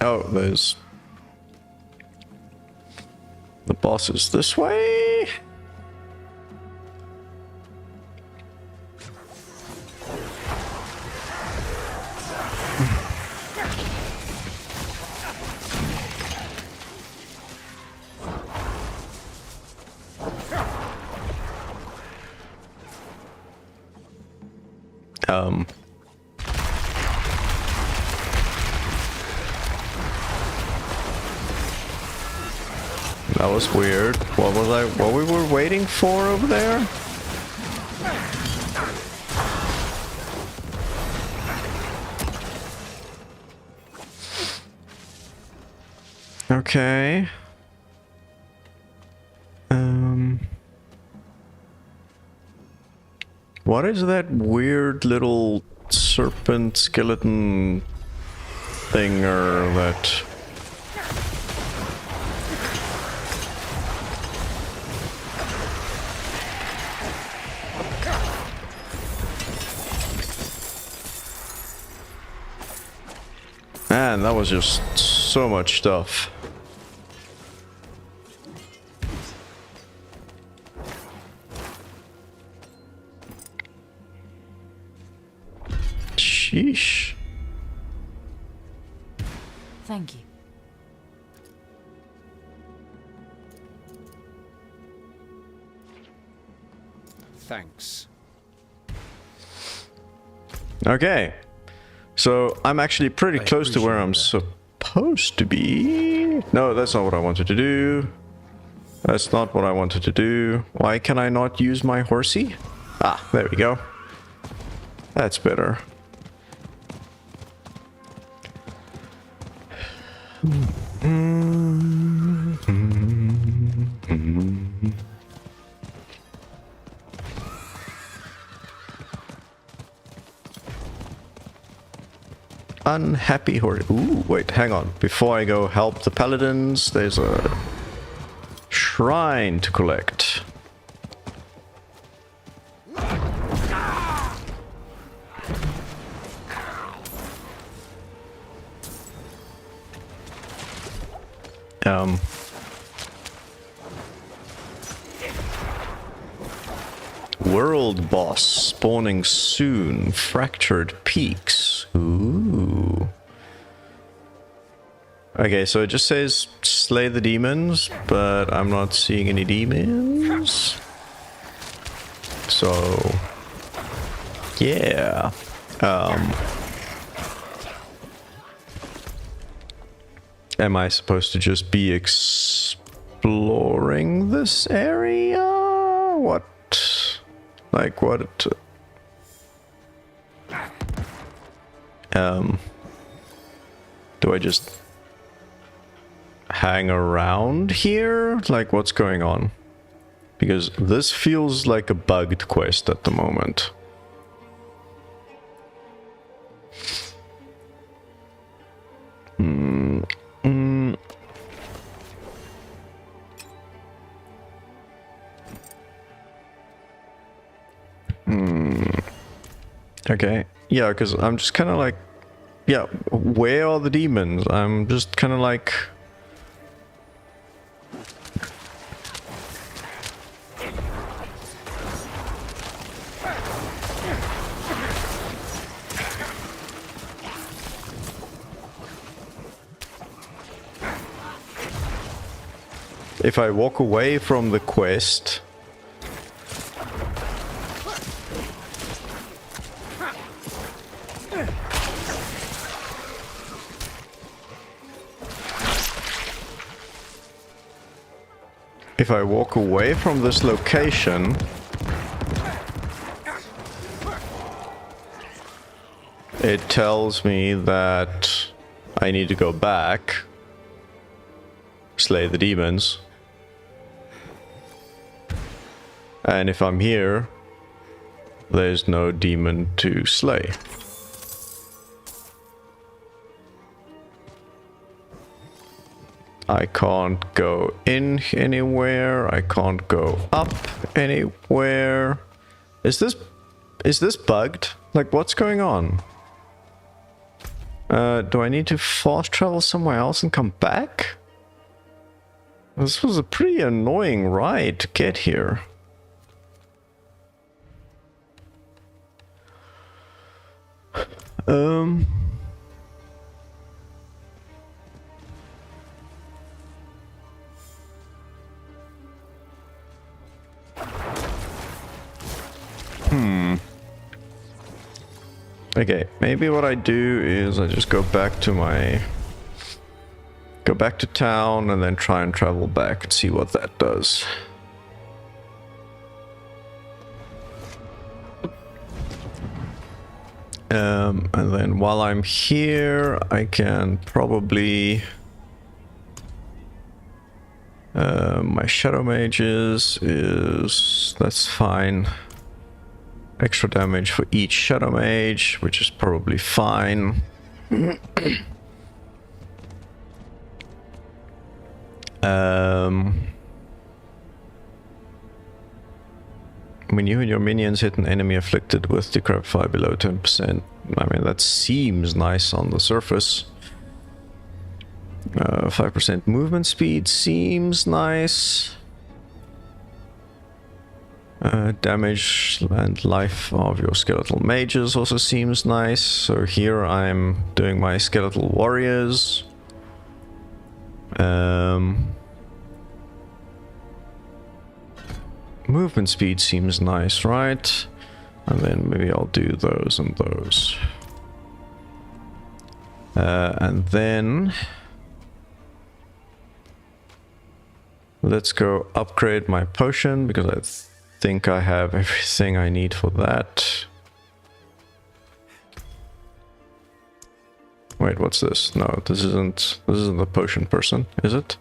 Oh, there's... The boss is this way? That was weird. What we were waiting for over there? Okay. What is that weird little serpent skeleton thinger that... Man, that was just so much stuff. Sheesh. Thank you. Thanks. Okay. So I'm actually pretty close to where I'm supposed to be. No, that's not what I wanted to do. That's not what I wanted to do. Why can I not use my horsey? Ah, there we go. That's better. Unhappy horse. Ooh, wait, hang on. Before I go help the paladins, there's a shrine to collect. World boss spawning soon. Fractured peaks. Ooh. Okay, so it just says slay the demons, but I'm not seeing any demons. So yeah. Am I supposed to just be exploring this area? What? Like what? Do I just hang around here? Like what's going on? Because this feels like a bugged quest at the moment. Okay, yeah, because I'm just kind of like, yeah, where are the demons? I'm just kind of like... If I walk away from the quest... If I walk away from this location, it tells me that I need to go back, slay the demons. And if I'm here, there's no demon to slay. I can't go in anywhere. I can't go up anywhere. Is this bugged? Like, what's going on? Do I need to fast travel somewhere else and come back? This was a pretty annoying ride to get here. Okay, maybe what I do is I just go back to town and then try and travel back and see what that does. And then while I'm here, I can probably... my Shadow Mages is... that's fine. Extra damage for each Shadow Mage, which is probably fine. When you and your minions hit an enemy afflicted with Decrepify below 10%, I mean, that seems nice on the surface. 5% movement speed seems nice. Damage and life of your skeletal mages also seems nice. So here I'm doing my skeletal warriors. Movement speed seems nice, right? And then maybe I'll do those and those. And then let's go upgrade my potion, because I think I have everything I need for that. Wait, what's this? No, this isn't the potion person, is it?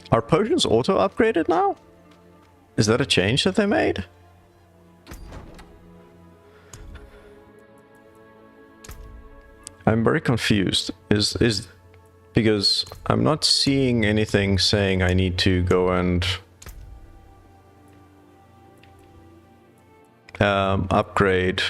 Are potions auto upgraded now? Is that a change that they made? I'm very confused. Is because I'm not seeing anything saying I need to go and upgrade.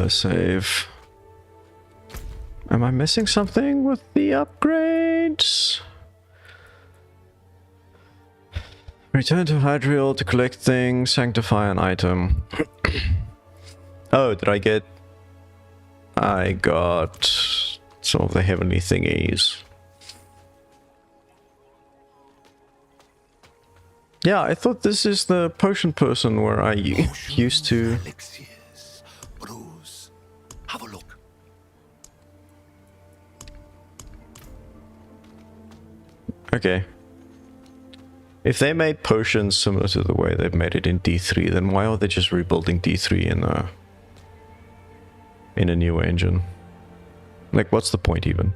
Save. Am I missing something with the upgrades? Return to Hydriel to collect things, sanctify an item. Oh, did I get... I got some of the heavenly thingies. Yeah, I thought this is the potion person where I used to... Elixirs, brews. Have a look. Okay. If they made potions similar to the way they've made it in D3, then why are they just rebuilding D3 in a new engine? Like, what's the point even?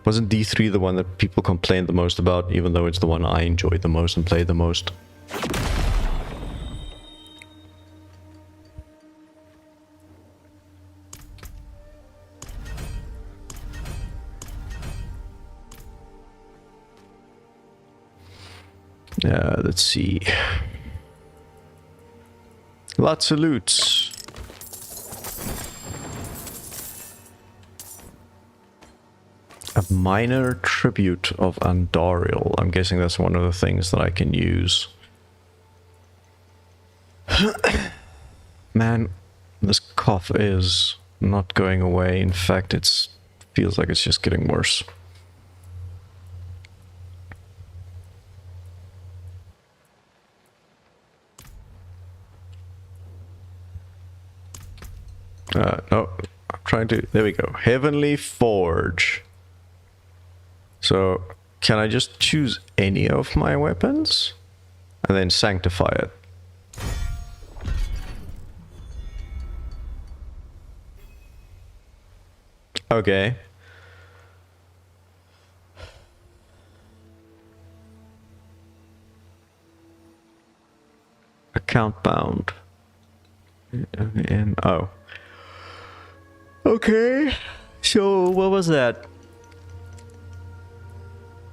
Wasn't D3 the one that people complained the most about, even though it's the one I enjoyed the most and played the most? Let's see. Lots of loots. A minor tribute of Andariel. I'm guessing that's one of the things that I can use. Man, this cough is not going away. In fact, it feels like it's just getting worse. No, I'm trying to... There we go. Heavenly Forge. So, can I just choose any of my weapons? And then sanctify it. Okay. Account bound. And oh. Okay. So what was that?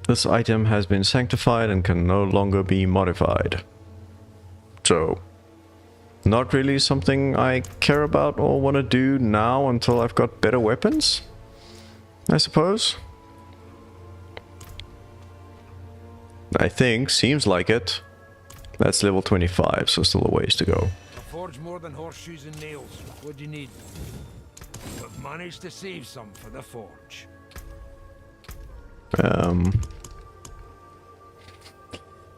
This item has been sanctified and can no longer be modified. So, not really something I care about or want to do now until I've got better weapons, I suppose. I think, seems like it. That's level 25, so still a ways to go. A forge more than horseshoes and nails. What do you need? But managed to save some for the forge.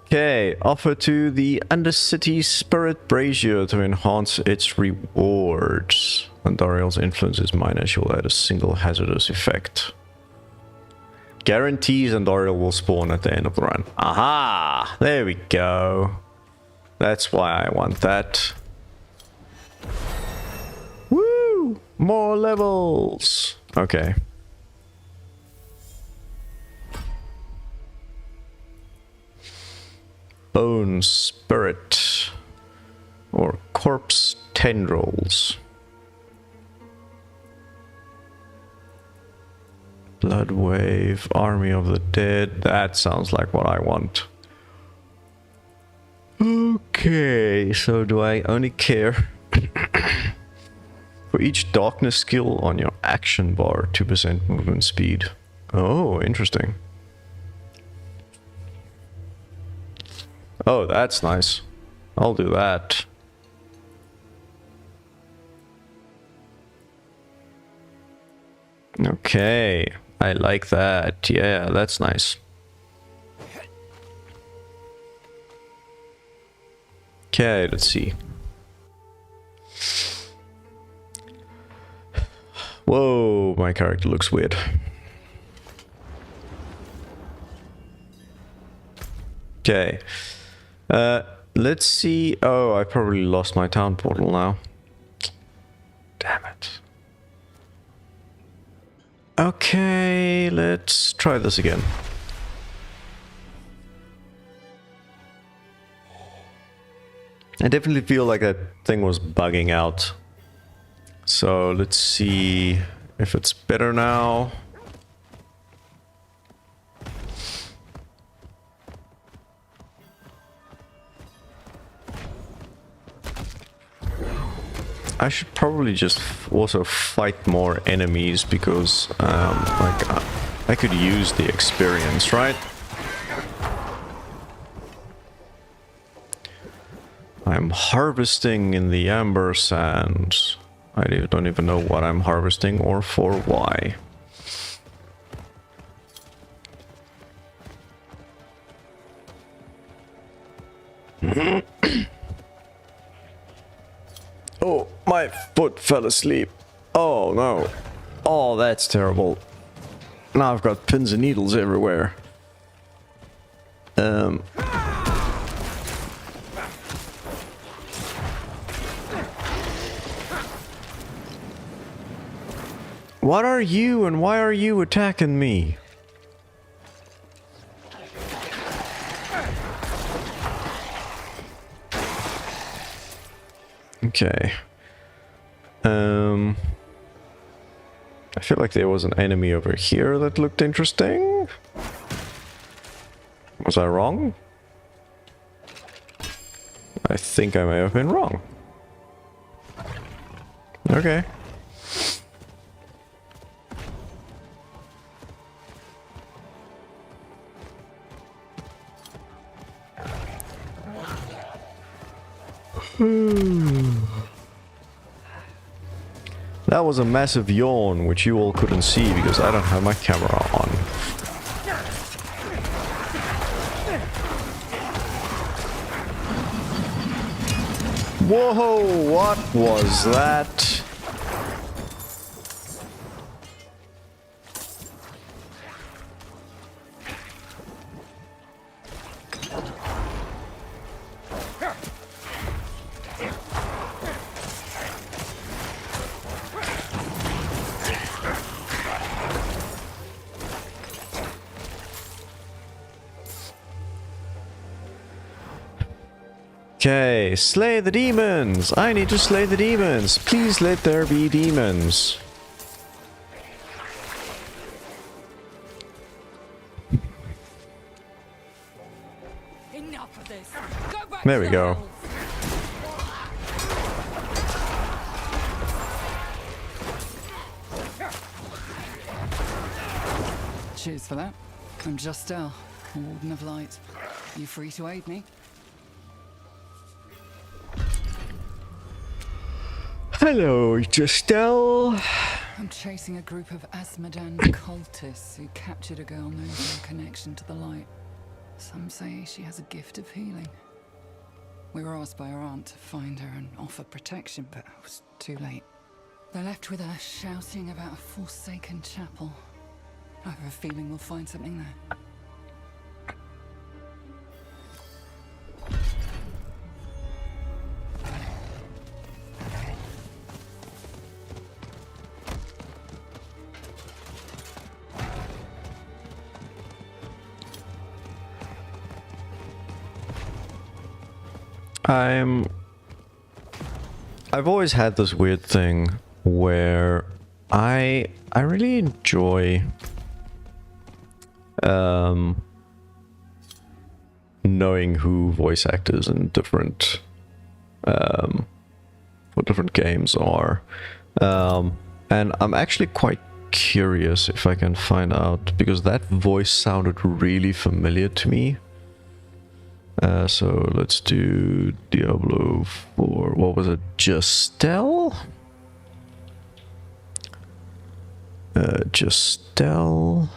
Okay, offer to the Undercity Spirit Brazier to enhance its rewards. When Dariel's influence is minor, she will add a single hazardous effect. Guarantees Andariel will spawn at the end of the run. Aha! There we go. That's why I want that. Woo! More levels! Okay. Bone Spirit. Or Corpse Tendrils. Blood Wave, Army of the Dead. That sounds like what I want. Okay, so do I only care for each darkness skill on your action bar, 2% movement speed? Oh, interesting. Oh, that's nice. I'll do that. Okay, I like that. Yeah, that's nice. Okay, let's see. Whoa, my character looks weird. Okay. Let's see. Oh, I probably lost my town portal now. Damn it. Okay, let's try this again. I definitely feel like that thing was bugging out. So let's see if it's better now. I should probably just also fight more enemies because I could use the experience, right? I'm harvesting in the amber sands. I don't even know what I'm harvesting or for why. Oh, my foot fell asleep. Oh no. Oh, that's terrible. Now I've got pins and needles everywhere. What are you and why are you attacking me? Okay. I feel like there was an enemy over here that looked interesting. Was I wrong? I think I may have been wrong. Okay. That was a massive yawn, which you all couldn't see because I don't have my camera on. Whoa, what was that? Okay, slay the demons! I need to slay the demons! Please let there be demons! Enough of this. Go back There to we the go. hills. Cheers for that. I'm Justel, Warden of Light. You free to aid me? Hello, Justel. I'm chasing a group of Asmodan cultists who captured a girl known for her connection to the light. Some say she has a gift of healing. We were asked by her aunt to find her and offer protection, but it was too late. They're left with her shouting about a forsaken chapel. I have a feeling we'll find something there. I've always had this weird thing where I really enjoy knowing who voice actors in different for different games are, and I'm actually quite curious if I can find out, because that voice sounded really familiar to me. So let's do Diablo 4. What was it? Justel? Justel.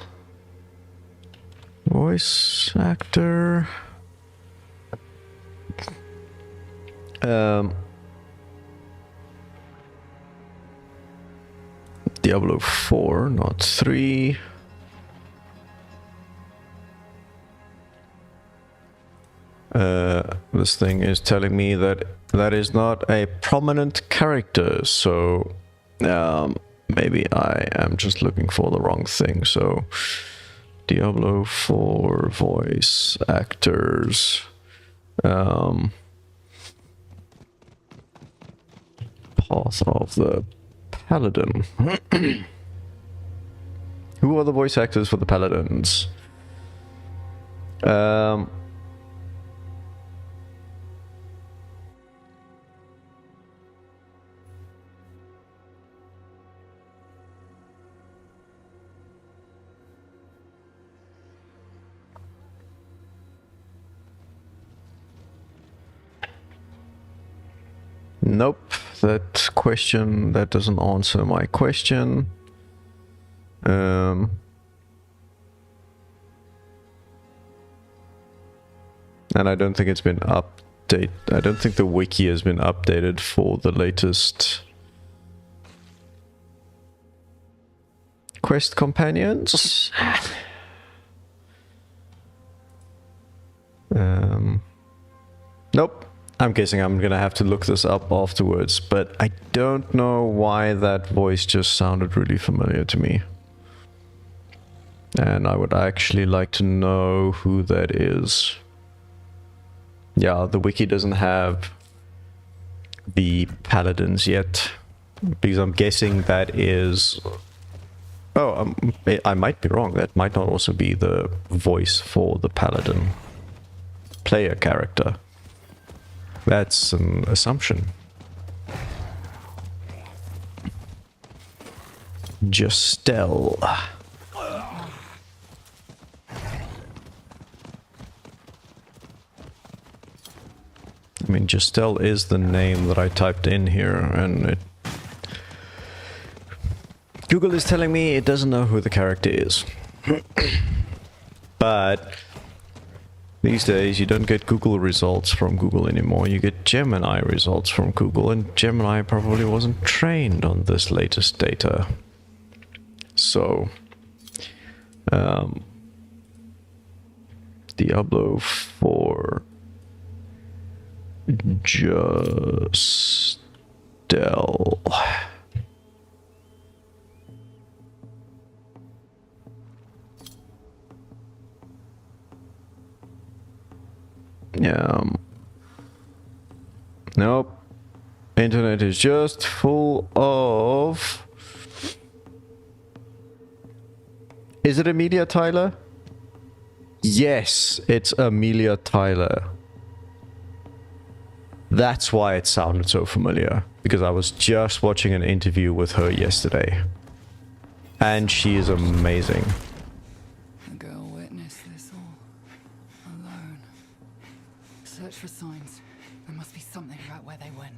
Voice actor. Diablo 4, not 3. This thing is telling me that that is not a prominent character, so maybe I am just looking for the wrong thing. So Diablo 4 voice actors. Path of the Paladin. Who are the voice actors for the Paladins? Nope, that doesn't answer my question. And I don't think it's been updated. I don't think the wiki has been updated for the latest quest companions. Nope. I'm guessing I'm gonna have to look this up afterwards, but I don't know why that voice just sounded really familiar to me. And I would actually like to know who that is. Yeah, the wiki doesn't have the paladins yet, because I'm guessing that is... Oh, I might be wrong. That might not also be the voice for the paladin player character. That's an assumption. Justel. I mean, Justel is the name that I typed in here, and Google is telling me it doesn't know who the character is. But these days, you don't get Google results from Google anymore. You get Gemini results from Google, and Gemini probably wasn't trained on this latest data. So, Diablo 4 Justel. Nope. Internet is just full of... Is it Amelia Tyler? Yes, it's Amelia Tyler. That's why it sounded so familiar. Because I was just watching an interview with her yesterday. And she is amazing. The girl witnessed this all. Alone. Search for signs. There must be something about where they went.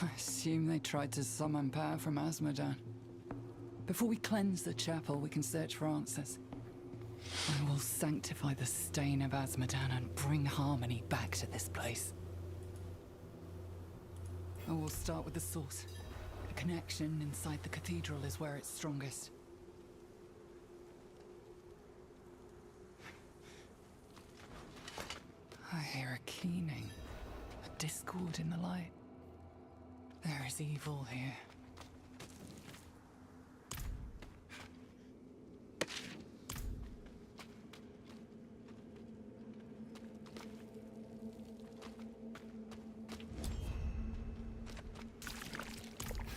I assume they tried to summon power from Azmodan. Before we cleanse the chapel, we can search for answers. I will sanctify the stain of Azmodan and bring harmony back to this place. I will start with the source. The connection inside the cathedral is where it's strongest. I hear a keening, a discord in the light. There is evil here.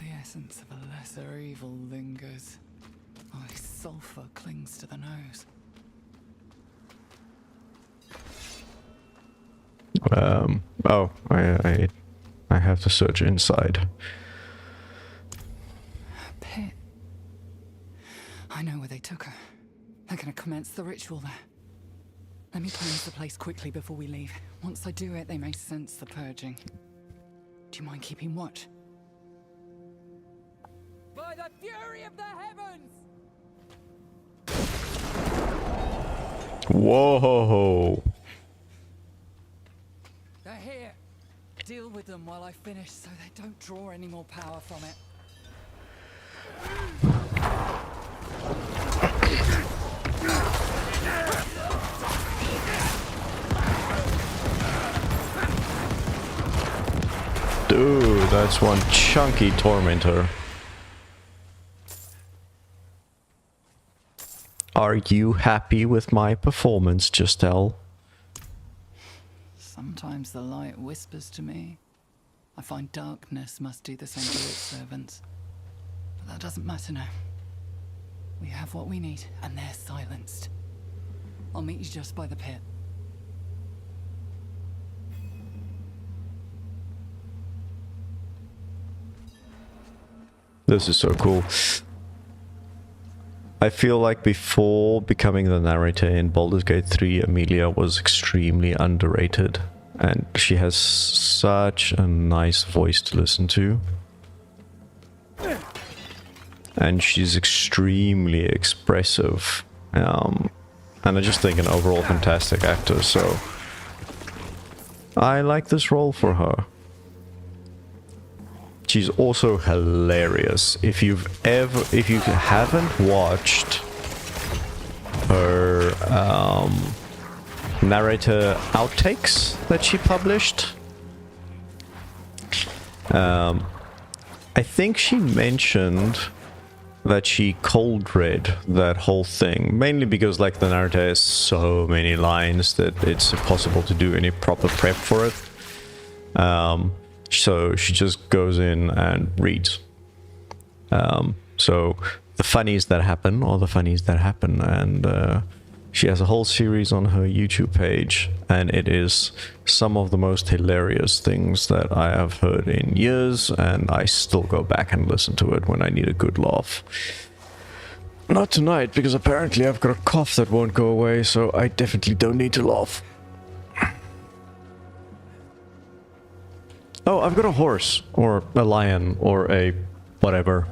The essence of a lesser evil lingers, like sulfur clings to the nose. Oh, I have to search inside. Pit. I know where they took her. They're gonna commence the ritual there. Let me cleanse the place quickly before we leave. Once I do it, they may sense the purging. Do you mind keeping watch? By the fury of the heavens! Whoa! They're here. Deal with them while I finish so they don't draw any more power from it. Dude, that's one chunky tormentor. Are you happy with my performance, Justel? Sometimes the light whispers to me. I find darkness must do the same to its servants. But that doesn't matter now. We have what we need, and they're silenced. I'll meet you just by the pit. This is so cool. I feel like before becoming the narrator in Baldur's Gate 3, Amelia was extremely underrated. And she has such a nice voice to listen to. And she's extremely expressive. And I just think an overall fantastic actor, so... I like this role for her. She's also hilarious. If you haven't watched her narrator outtakes that she published, I think she mentioned that she cold read that whole thing, mainly because like the narrator has so many lines that it's impossible to do any proper prep for it. So she just goes in and reads. So the funnies that happen are the funnies that happen, and she has a whole series on her YouTube page, and it is some of the most hilarious things that I have heard in years, and I still go back and listen to it when I need a good laugh. Not tonight, because apparently I've got a cough that won't go away, so I definitely don't need to laugh. Oh, I've got a horse, or a lion, or a whatever.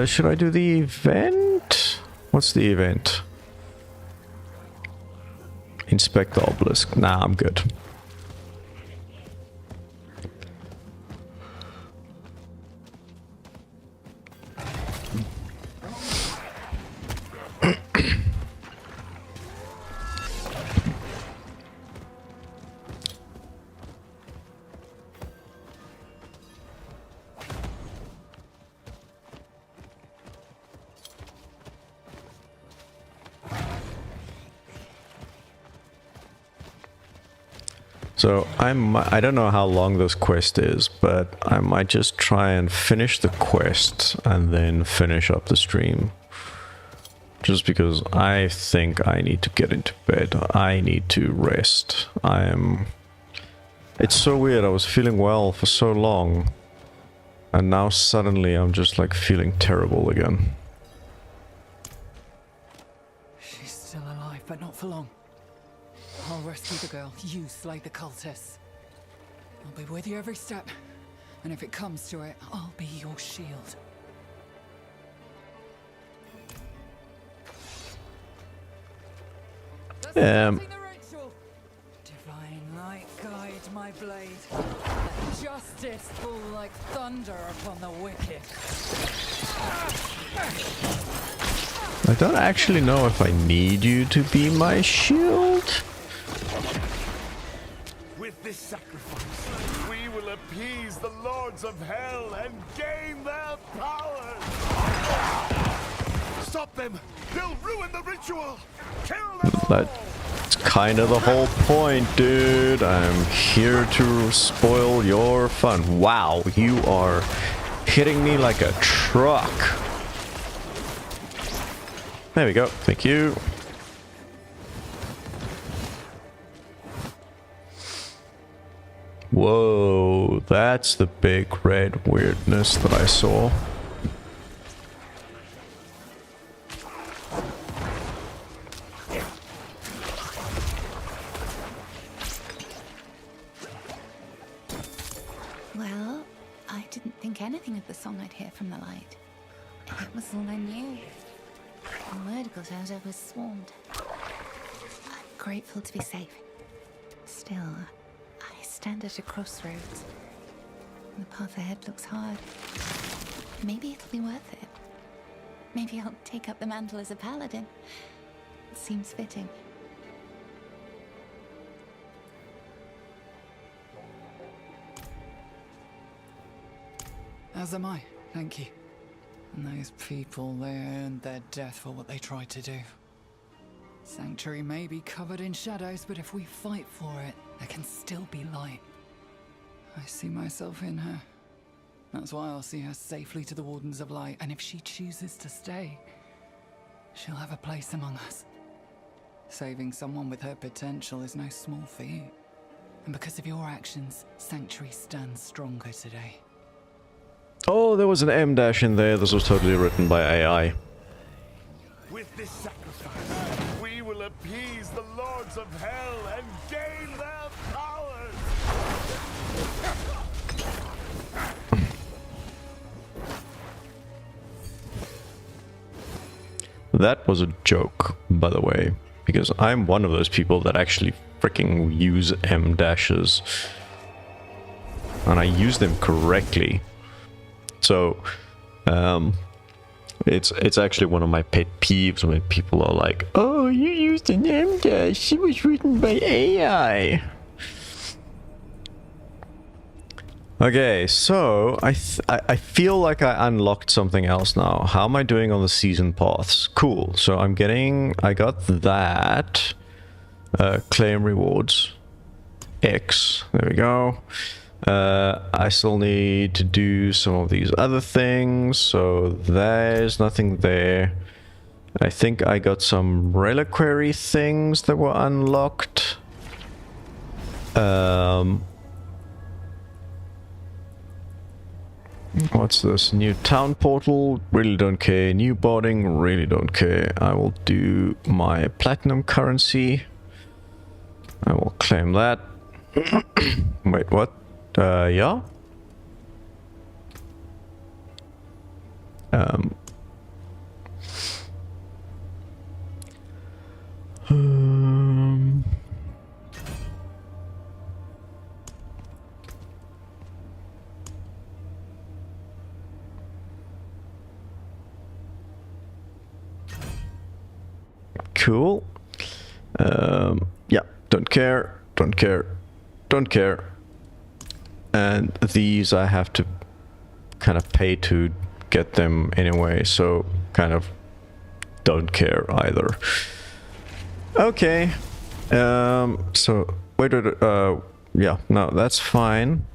Should I do the event? What's the event? Inspect the obelisk. Nah, I'm good. So I don't know how long this quest is, but I might just try and finish the quest and then finish up the stream. Just because I think I need to get into bed. I need to rest. It's so weird. I was feeling well for so long. And now suddenly I'm just like feeling terrible again. She's still alive, but not for long. I'll rescue the girl. You slay the cultists. I'll be with you every step. And if it comes to it, I'll be your shield. Um, Divine light guide my blade. Let justice fall like thunder upon the wicked. I don't actually know if I need you to be my shield. With this sacrifice, we will appease the lords of hell and gain their power. Stop them! They'll ruin the ritual! Kill them all! That's kind of the whole point, dude. I'm here to spoil your fun. Wow, you are hitting me like a truck. There we go. Thank you. Whoa, that's the big red weirdness that I saw. Well, I didn't think anything of the song I'd hear from the light. It was all I knew. When word got out, I was swarmed. I'm grateful to be safe. Still, I stand at a crossroads. The path ahead looks hard. Maybe it'll be worth it. Maybe I'll take up the mantle as a paladin. It seems fitting. As am I, thank you. And those people, they earned their death for what they tried to do. Sanctuary may be covered in shadows, but if we fight for it, there can still be light. I see myself in her. That's why I'll see her safely to the Wardens of Light, and if she chooses to stay, she'll have a place among us. Saving someone with her potential is no small feat. And because of your actions, Sanctuary stands stronger today. Oh, there was an M dash in there. This was totally written by AI. With this sacrifice, we will appease the lords of hell and gain their powers. That was a joke, by the way, because I'm one of those people that actually freaking use M dashes. And I use them correctly. So, it's actually one of my pet peeves when people are like, "Oh, you used an M dash. It was written by AI." Okay, so I feel like I unlocked something else now. How am I doing on the season paths? Cool. So I got that. Claim rewards. X. There we go. I still need to do some of these other things, so there's nothing there. I think I got some reliquary things that were unlocked. What's this? New town portal, really don't care. New boarding, really don't care. I will do my platinum currency. I will claim that. Wait, what? Yeah? Cool. Yeah, don't care, don't care, don't care. And these I have to kind of pay to get them anyway, so kind of don't care either. Okay. So wait, yeah, no, that's fine.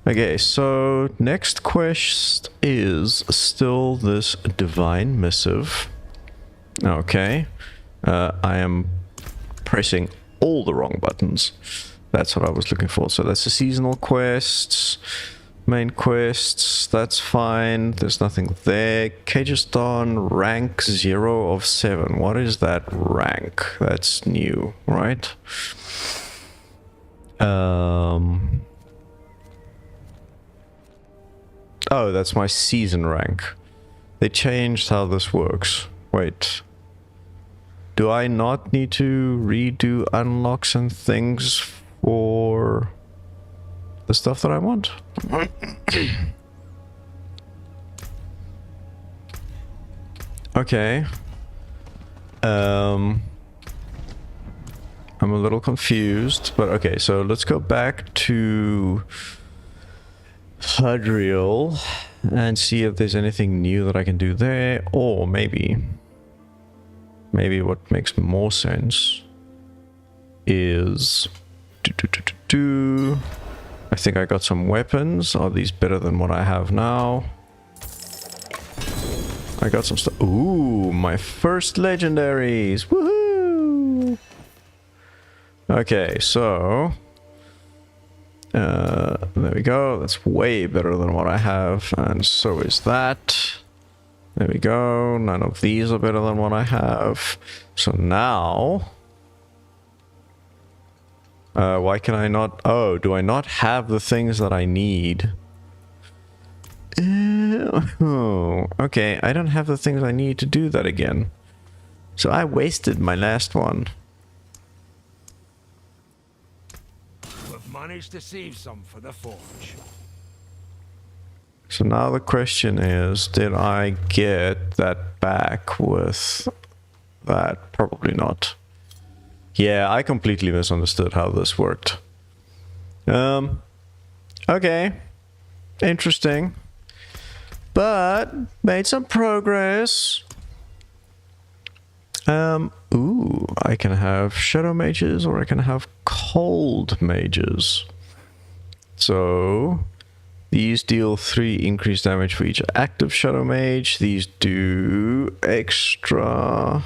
Okay, so next quest is still this divine missive. Okay, I am pressing all the wrong buttons. That's what I was looking for. So that's the seasonal quests, main quests, that's fine. There's nothing there. Kajestan, rank 0 of 7. What is that rank? That's new, right? Oh, that's my season rank. They changed how this works. Wait. Do I not need to redo unlocks and things for the stuff that I want? Okay. I'm a little confused, but okay, so let's go back to Hadriel and see if there's anything new that I can do there, or maybe what makes more sense is I think I got some weapons. Are these better than what I have now? I got some stuff. Ooh, my first legendaries. Woohoo! Okay, so there we go. That's way better than what I have, and so is that. There we go. None of these are better than what I have. So now, why can I not? Oh, do I not have the things that I need? Oh, okay. I don't have the things I need to do that again. So I wasted my last one. Managed to save some for the forge. So now the question is, did I get that back with that? Probably not. Yeah, I completely misunderstood how this worked. Okay. Interesting. But made some progress. Ooh, I can have shadow mages or I can have cold mages. So these deal 3 increased damage for each active shadow mage. These do extra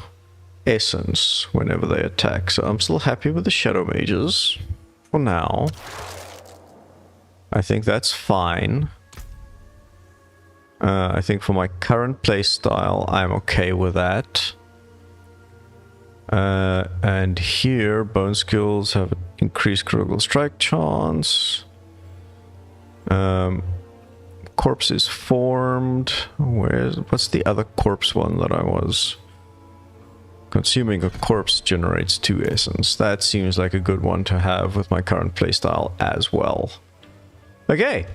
essence whenever they attack. So I'm still happy with the shadow mages for now. I think that's fine. I think for my current playstyle, I'm okay with that. And here, bone skills have increased critical strike chance. Corpse is formed. What's the other corpse one that I was? Consuming a corpse generates 2 essence. That seems like a good one to have with my current playstyle as well. Okay.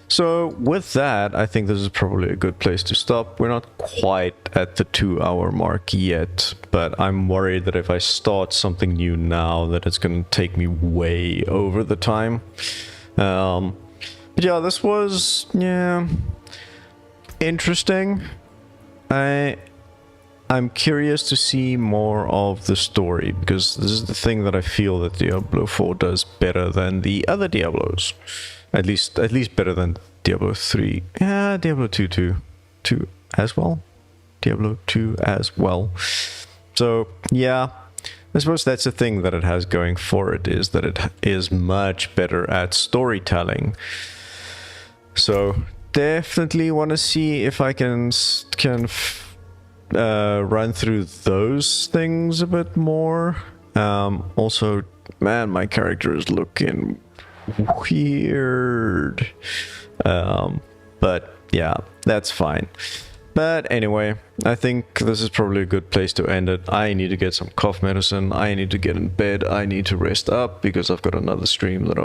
So with that, I think this is probably a good place to stop. We're not quite at the 2-hour mark yet, but I'm worried that if I start something new now, that it's going to take me way over the time. But yeah, this was, interesting. I'm curious to see more of the story, because this is the thing that I feel that Diablo 4 does better than the other Diablos. At least better than Diablo 3. Yeah, Diablo 2 as well. Diablo 2 as well. So, yeah. I suppose that's the thing that it has going for it, is that it is much better at storytelling. So, definitely want to see if I can run through those things a bit more. Also, man, my character is looking weird. But yeah, that's fine. But anyway, I think this is probably a good place to end it. I need to get some cough medicine. I need to get in bed. I need to rest up because I've got another stream that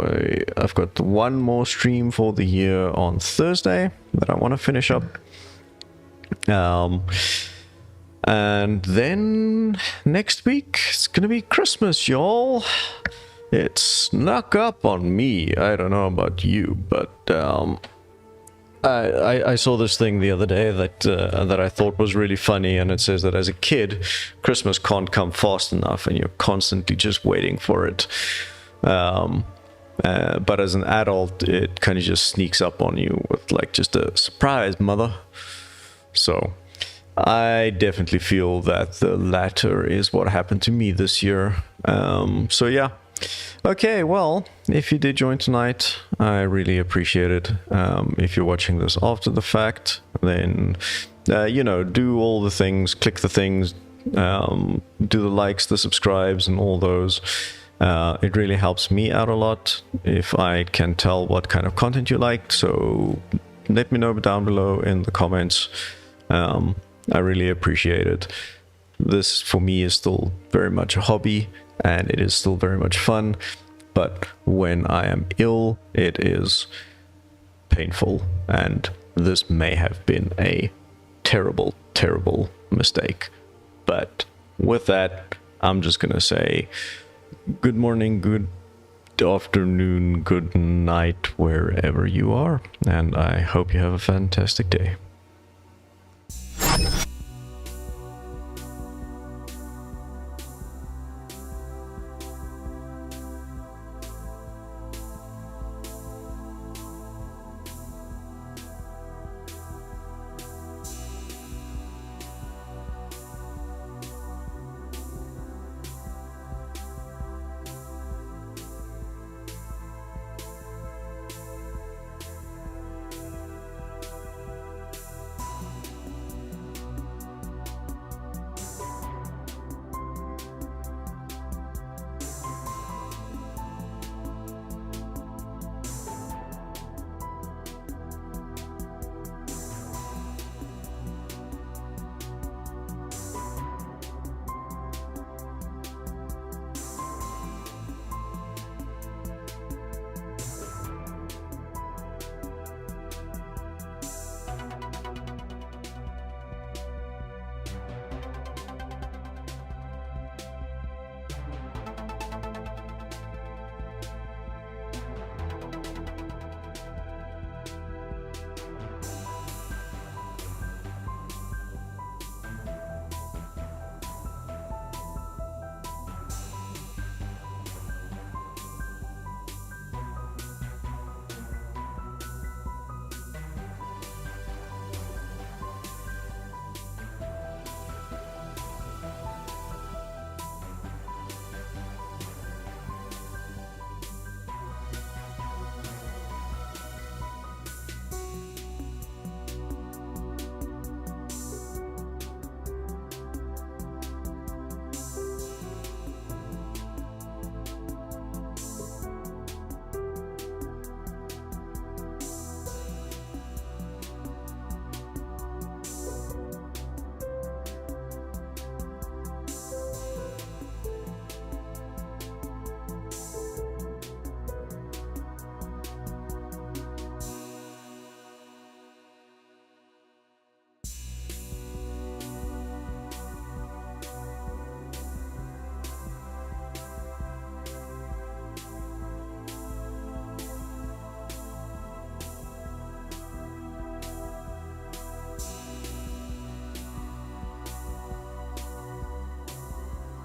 I've got one more stream for the year on Thursday that I want to finish up. And then next week it's gonna be Christmas, y'all. It snuck up on me. I don't know about you, but I saw this thing the other day that I thought was really funny, and it says that as a kid, Christmas can't come fast enough, and you're constantly just waiting for it. But as an adult, it kind of just sneaks up on you with like just a surprise, mother. So I definitely feel that the latter is what happened to me this year. So yeah. Okay, well, if you did join tonight, I really appreciate it. If you're watching this after the fact, then, you know, do all the things, click the things, do the likes, the subscribes, and all those. It really helps me out a lot if I can tell what kind of content you like. So let me know down below in the comments. I really appreciate it. This for me is still very much a hobby, and it is still very much fun, but when I am ill, it is painful, and this may have been a terrible, terrible mistake. But with that, I'm just gonna say good morning, good afternoon, good night, wherever you are, and I hope you have a fantastic day.